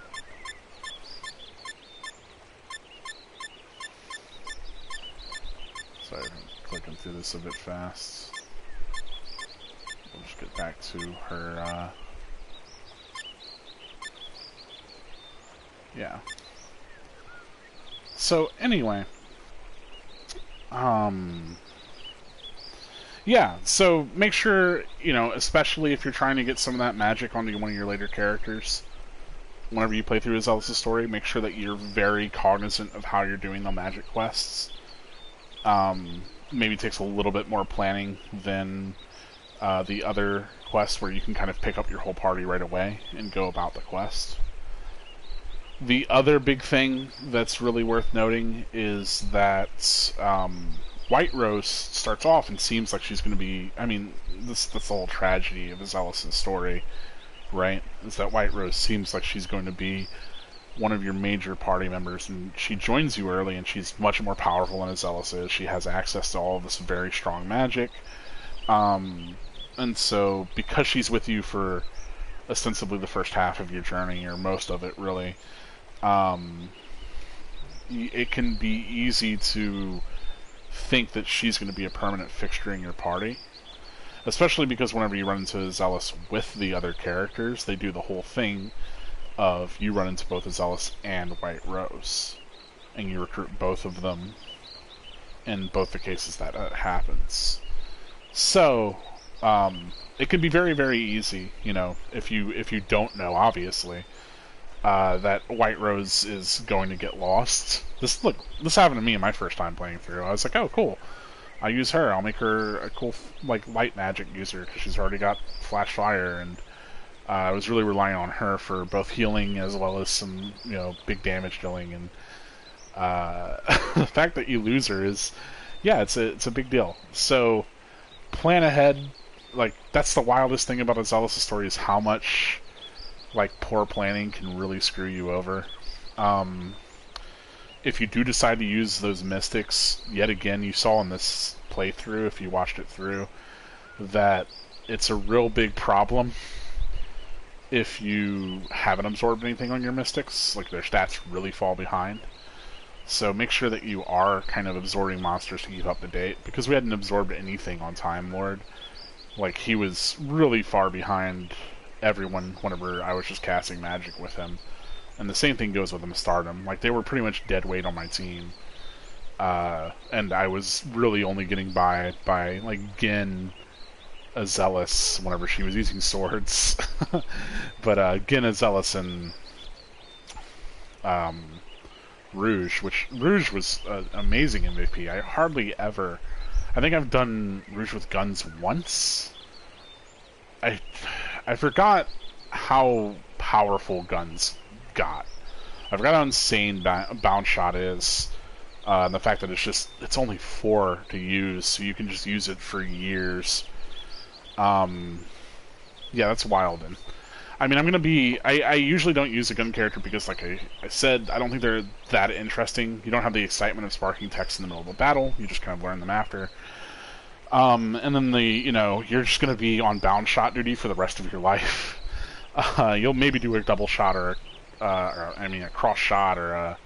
Sorry, I'm clicking through this a bit fast. We'll just get back to her, yeah. So, anyway. Yeah, so make sure, you know, especially if you're trying to get some of that magic onto one of your later characters, whenever you play through Asellus' story, make sure that you're very cognizant of how you're doing the magic quests. Maybe it takes a little bit more planning than the other quests where you can kind of pick up your whole party right away and go about the quest. The other big thing that's really worth noting is that White Rose starts off and seems like she's going to be... I mean, that's the whole tragedy of Asellus' story, right? Is that White Rose seems like she's going to be one of your major party members, and she joins you early, and she's much more powerful than Asellus is. She has access to all of this very strong magic. And so, because she's with you for ostensibly the first half of your journey, or most of it, really, it can be easy to think that she's going to be a permanent fixture in your party. Especially because whenever you run into Asellus with the other characters, they do the whole thing of you run into both Asellus and White Rose, and you recruit both of them in both the cases that happens. So, it can be very, very easy, you know, if you don't know, obviously, that White Rose is going to get lost. This happened to me my first time playing through. I was like, oh, cool. I'll use her. I'll make her a cool, like, light magic user, because she's already got Flash Fire, and I was really relying on her for both healing as well as some, you know, big damage dealing, and the fact that you lose her is, yeah, it's a big deal. So, plan ahead. Like, that's the wildest thing about Asellus' story, is how much, like, poor planning can really screw you over. If you do decide to use those mystics, yet again, you saw in this playthrough, if you watched it through, that it's a real big problem if you haven't absorbed anything on your mystics. Like, their stats really fall behind. So make sure that you are kind of absorbing monsters to keep up to date, because we hadn't absorbed anything on Time Lord. Like, he was really far behind everyone whenever I was just casting magic with him. And the same thing goes with Stardom. Like, they were pretty much dead weight on my team. And I was really only getting by, like, Gin Asellus whenever she was using swords. But, Gin Asellus and Rouge, which Rouge was an amazing MVP. I hardly ever... I think I've done Rouge with guns once. I forgot how powerful guns got. I forgot how insane Bound Shot is. And the fact that it's only 4 to use, so you can just use it for years. Yeah, that's wild. And I mean, I usually don't use a gun character because, like I said, I don't think they're that interesting. You don't have the excitement of sparking text in the middle of a battle. You just kind of learn them after. And then you're just going to be on bound shot duty for the rest of your life. You'll maybe do a double shot or a cross shot or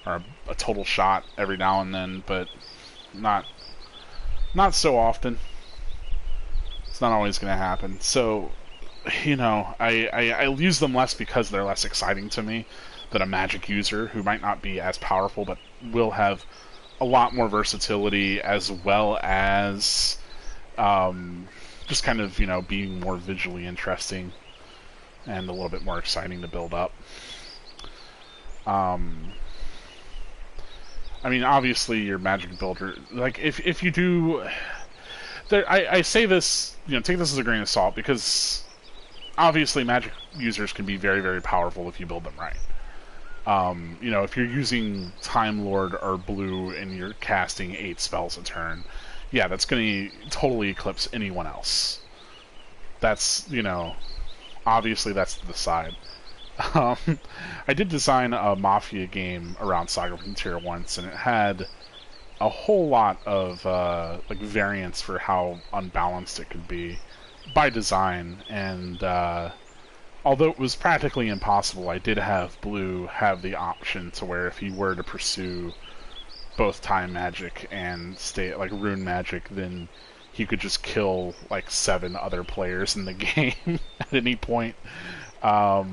a total shot every now and then, but not so often. It's not always going to happen. So, I use them less because they're less exciting to me than a magic user who might not be as powerful, but will have a lot more versatility, as well as just kind of, being more visually interesting and a little bit more exciting to build up. I mean, obviously, your magic builder, like, if you do... I say this, take this as a grain of salt, because obviously magic users can be very, very powerful if you build them right. If you're using Time Lord or Blue and you're casting 8 spells a turn, yeah, that's going to totally eclipse anyone else. That's, obviously that's to the side. I did design a Mafia game around SaGa Frontier once, and it had a whole lot of variance for how unbalanced it could be by design, and although it was practically impossible, I did have Blue have the option to where if he were to pursue both time magic and rune magic, then he could just kill 7 other players in the game at any point. But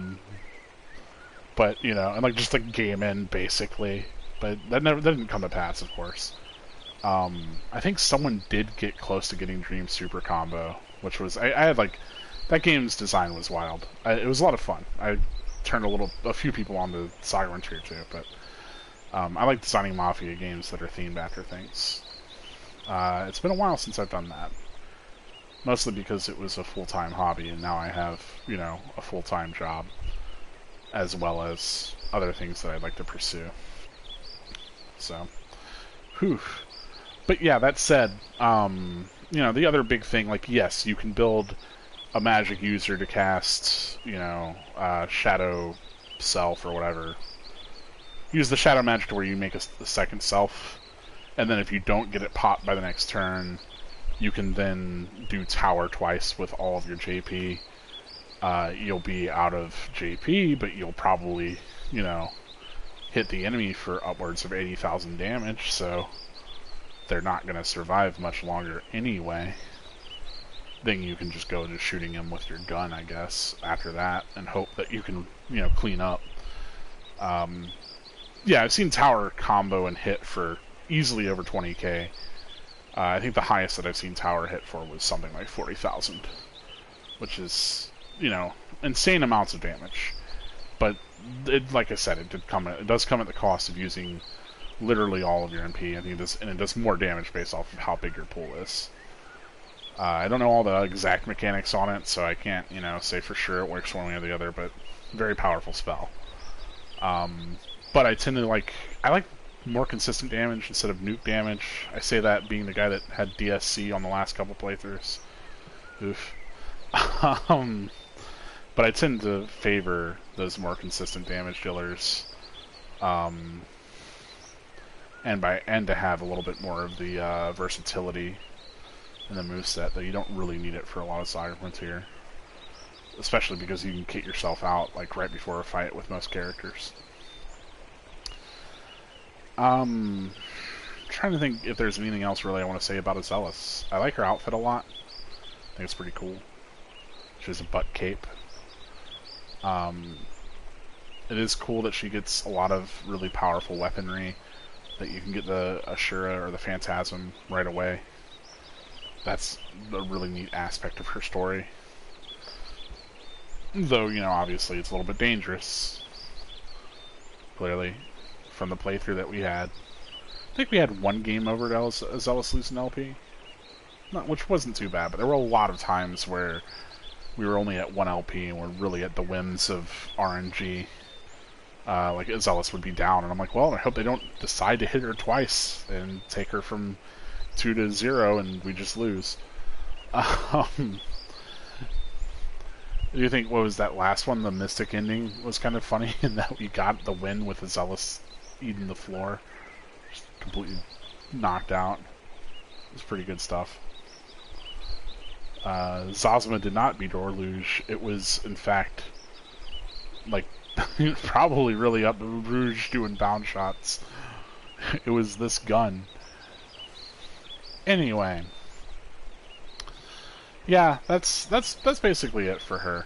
and just game in basically. But that didn't come to pass, of course. I think someone did get close to getting Dream Super Combo, which was I had that game's design was wild. It was a lot of fun. I turned a few people on to SaGa Frontier too, but I like designing Mafia games that are themed after things. It's been a while since I've done that. Mostly because it was a full-time hobby, and now I have, a full-time job, as well as other things that I'd like to pursue. So, whew. But yeah, that said, the other big thing, yes, you can build a magic user to cast, Shadow Self or whatever. Use the Shadow Magic to where you make a second self, and then if you don't get it popped by the next turn, you can then do Tower twice with all of your JP. You'll be out of JP, but you'll probably, hit the enemy for upwards of 80,000 damage, so they're not going to survive much longer anyway. Then you can just go to shooting them with your gun, I guess, after that, and hope that you can, clean up. Yeah, I've seen Tower combo and hit for easily over 20k. I think the highest that I've seen Tower hit for was something like 40,000, which is, insane amounts of damage. But like I said, it does come at the cost of using literally all of your MP. I think it does more damage based off of how big your pool is. I don't know all the exact mechanics on it, so I can't, say for sure it works one way or the other. But very powerful spell. But I tend to I like more consistent damage instead of nuke damage. I say that being the guy that had DSC on the last couple playthroughs. Oof. But I tend to favor those more consistent damage dealers, and to have a little bit more of the versatility in the moveset, though you don't really need it for a lot of SaGa Frontier, especially because you can kit yourself out right before a fight with most characters. Trying to think if there's anything else really I want to say about Asellus. I like her outfit a lot. I think it's pretty cool. She has a butt cape. It is cool that she gets a lot of really powerful weaponry, that you can get the Ashura or the Phantasm right away. That's a really neat aspect of her story. Though, obviously it's a little bit dangerous. Clearly, from the playthrough that we had. I think we had one game over at Asellus losing LP. Which wasn't too bad, but there were a lot of times where we were only at 1 LP and we're really at the whims of RNG. like Asellus would be down, and I'm like, well, I hope they don't decide to hit her twice and take her from 2 to 0, and we just lose. Do you think, what was that last one, the Mystic ending, was kind of funny in that we got the win with Asellus eating the floor, just completely knocked out. It was pretty good stuff. Zazma did not beat Orluge. It was, in fact, like, probably really up Rouge doing bound shots. It was this gun. Anyway. Yeah, that's basically it for her.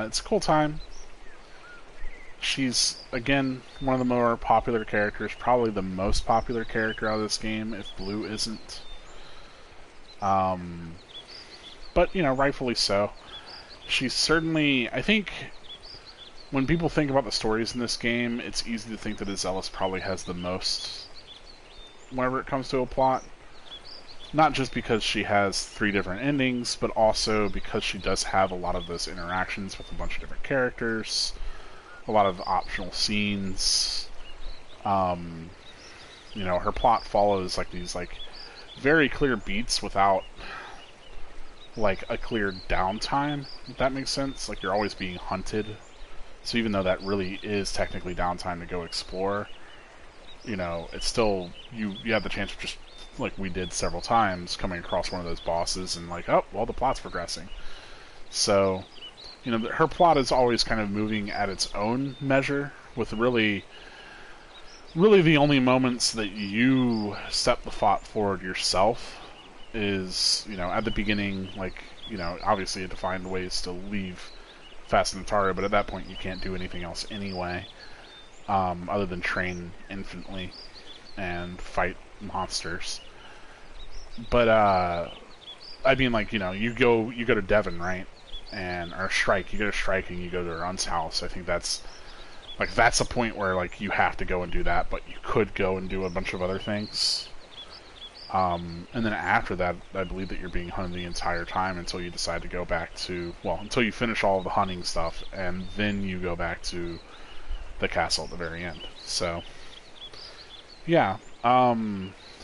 It's a cool time. She's, again, one of the more popular characters, probably the most popular character out of this game, if Blue isn't. But, you know, rightfully so. She's certainly, I think, when people think about the stories in this game, it's easy to think that Asellus probably has the most whenever it comes to a plot. Not just because she has 3 different endings, but also because she does have a lot of those interactions with a bunch of different characters, a lot of optional scenes. You know, her plot follows like these like very clear beats without like a clear downtime, if that makes sense. Like, you're always being hunted. So even though that really is technically downtime to go explore, you know, it's still, you have the chance of just, like we did several times, coming across one of those bosses and like, oh, well, the plot's progressing. So, you know, her plot is always kind of moving at its own measure, with really the only moments that you step the plot forward yourself is, you know, at the beginning, like, you know, obviously you have to find ways to leave Fast and Ataria, but at that point you can't do anything else anyway, other than train infinitely and fight monsters. But, I mean, like, you know, you go to Devon, right? Or Strike, you go to Strike and you go to Run's house. I think that's a point where, like, you have to go and do that, but you could go and do a bunch of other things. And then after that, I believe that you're being hunted the entire time until you decide to go back to, well, until you finish all of the hunting stuff, and then you go back to the castle at the very end. So, yeah.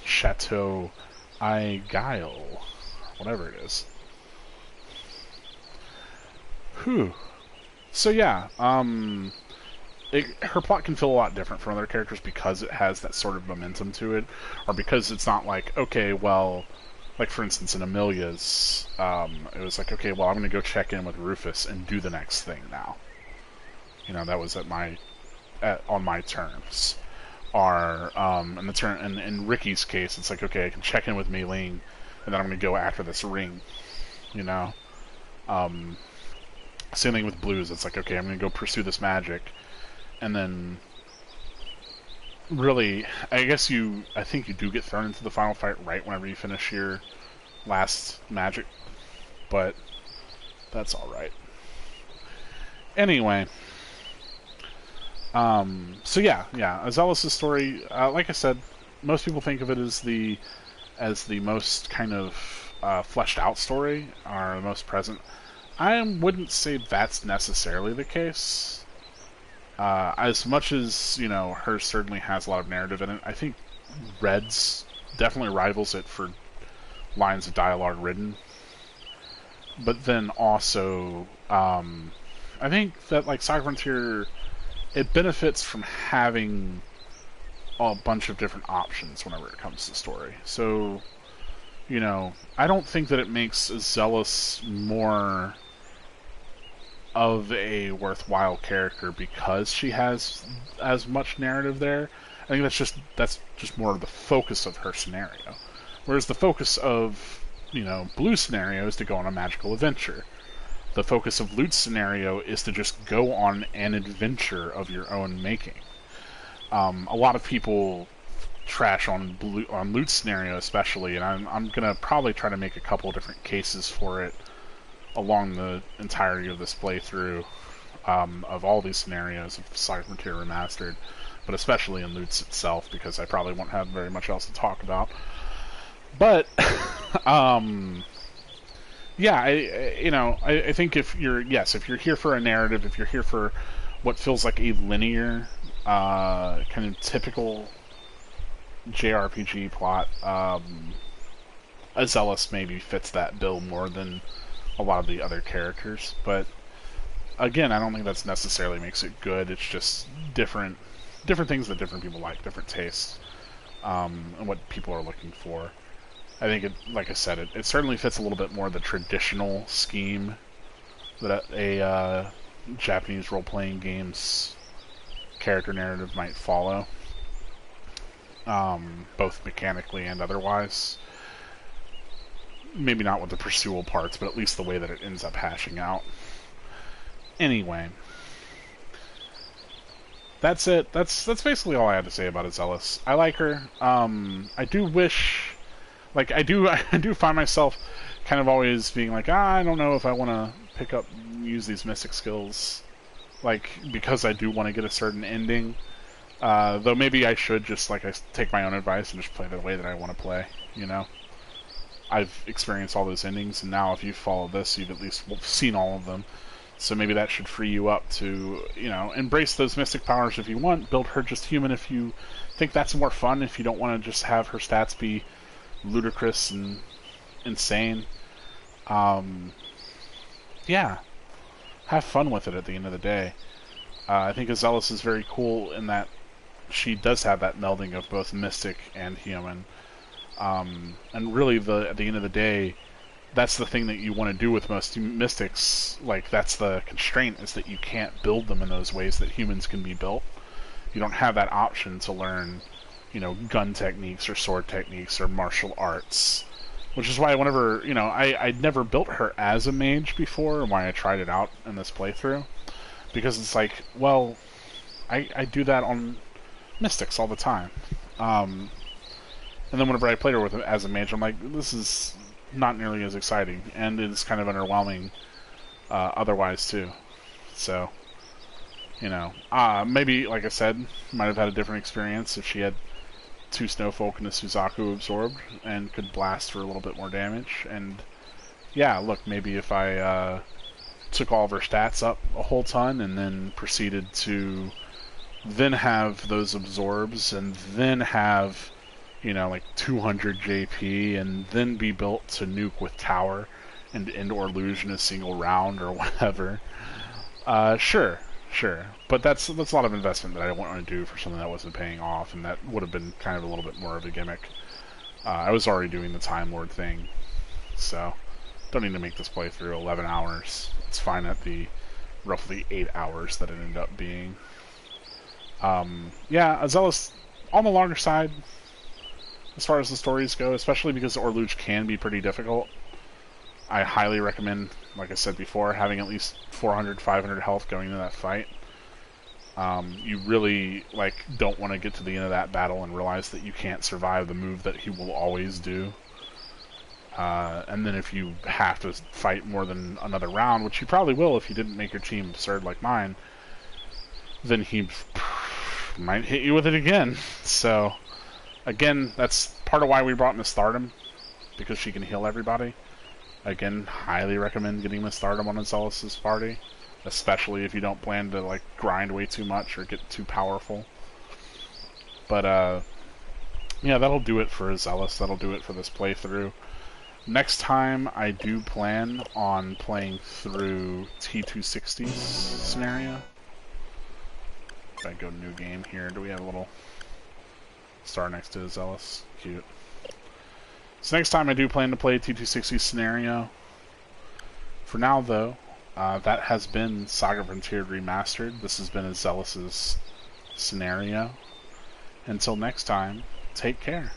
Chateau Aiguille. Whatever it is. Whew. So, yeah, her plot can feel a lot different from other characters because it has that sort of momentum to it, or because it's not like, okay, well, like for instance in Amelia's, it was like, okay, well, I'm going to go check in with Rufus and do the next thing now. You know, that was on my terms. Or in Ricky's case, it's like, okay, I can check in with Maylene, and then I'm going to go after this ring. You know, same thing with Blues. It's like, okay, I'm going to go pursue this magic. And then, really, I think you do get thrown into the final fight right whenever you finish your last magic, but that's alright. Anyway, so yeah, Asellus' story, like I said, most people think of it as the most kind of fleshed out story, or the most present. I wouldn't say that's necessarily the case. As much as, you know, hers certainly has a lot of narrative in it, I think Red's definitely rivals it for lines of dialogue written. But then also, I think that, like, SaGa Frontier, it benefits from having a bunch of different options whenever it comes to story. So, you know, I don't think that it makes Asellus more of a worthwhile character because she has as much narrative there. I think that's just more of the focus of her scenario. Whereas the focus of, you know, Blue's scenario is to go on a magical adventure. The focus of Lute's scenario is to just go on an adventure of your own making. A lot of people trash on Lute's scenario especially, and I'm gonna probably try to make a couple different cases for it along the entirety of this playthrough, of all these scenarios of SaGa Frontier Remastered, but especially in Lute's itself, because I probably won't have very much else to talk about. But, yeah, I think if you're here for a narrative, if you're here for what feels like a linear, kind of typical JRPG plot. Asellus maybe fits that bill more than a lot of the other characters, but again, I don't think that's necessarily makes it good. It's just different things that different people like, different tastes, and what people are looking for. I think it, like I said, it certainly fits a little bit more the traditional scheme that a Japanese role-playing game's character narrative might follow, both mechanically and otherwise. Maybe not with the pursual parts, but at least the way that it ends up hashing out. Anyway, that's it. That's basically all I had to say about Asellus. I like her. I do wish, like, I do find myself kind of always being like, I don't know if I want to pick up, use these mystic skills, like, because I do want to get a certain ending. Though maybe I should just, like, I take my own advice and just play the way that I want to play, you know? I've experienced all those endings, and now if you follow this, you've at least seen all of them. So maybe that should free you up to, you know, embrace those mystic powers if you want, build her just human if you think that's more fun, if you don't want to just have her stats be ludicrous and insane. Yeah, have fun with it at the end of the day. I think Asellus is very cool in that she does have that melding of both mystic and human. And really, at the end of the day, that's the thing that you want to do with most mystics. Like, that's the constraint, is that you can't build them in those ways that humans can be built. You don't have that option to learn, you know, gun techniques or sword techniques or martial arts. Which is why whenever, you know, I'd never built her as a mage before, and why I tried it out in this playthrough. Because it's like, well, I do that on mystics all the time. And then whenever I played her as a mage, I'm like, this is not nearly as exciting, and it's kind of underwhelming otherwise too. So, you know, maybe, like I said, might have had a different experience if she had 2 Snowfolk and a Suzaku absorbed and could blast for a little bit more damage. And yeah, look, maybe if I took all of her stats up a whole ton and then proceeded to then have those absorbs and then have, you know, like 200 JP and then be built to nuke with tower and end or luge in a single round or whatever. Sure. But that's a lot of investment that I didn't want to do for something that wasn't paying off, and that would have been kind of a little bit more of a gimmick. I was already doing the Time Lord thing, so don't need to make this playthrough 11 hours. It's fine at the roughly 8 hours that it ended up being. Yeah, Asellus on the longer side as far as the stories go, especially because Orluge can be pretty difficult. I highly recommend, like I said before, having at least 400, 500 health going into that fight. You really, like, don't want to get to the end of that battle and realize that you can't survive the move that he will always do. And then if you have to fight more than another round, which you probably will if you didn't make your team absurd like mine, then he might hit you with it again. So, again, that's part of why we brought Miss Stardom, because she can heal everybody. Again, highly recommend getting Miss Stardom on Asellus' party, especially if you don't plan to, like, grind way too much or get too powerful. But, yeah, that'll do it for Asellus. That'll do it for this playthrough. Next time, I do plan on playing through T260's scenario. If I go new game here, do we have a little star next to Asellus? Cute. So next time I do plan to play T260's scenario. For now, though, that has been SaGa Frontiered Remastered. This has been Asellus' scenario. Until next time, take care.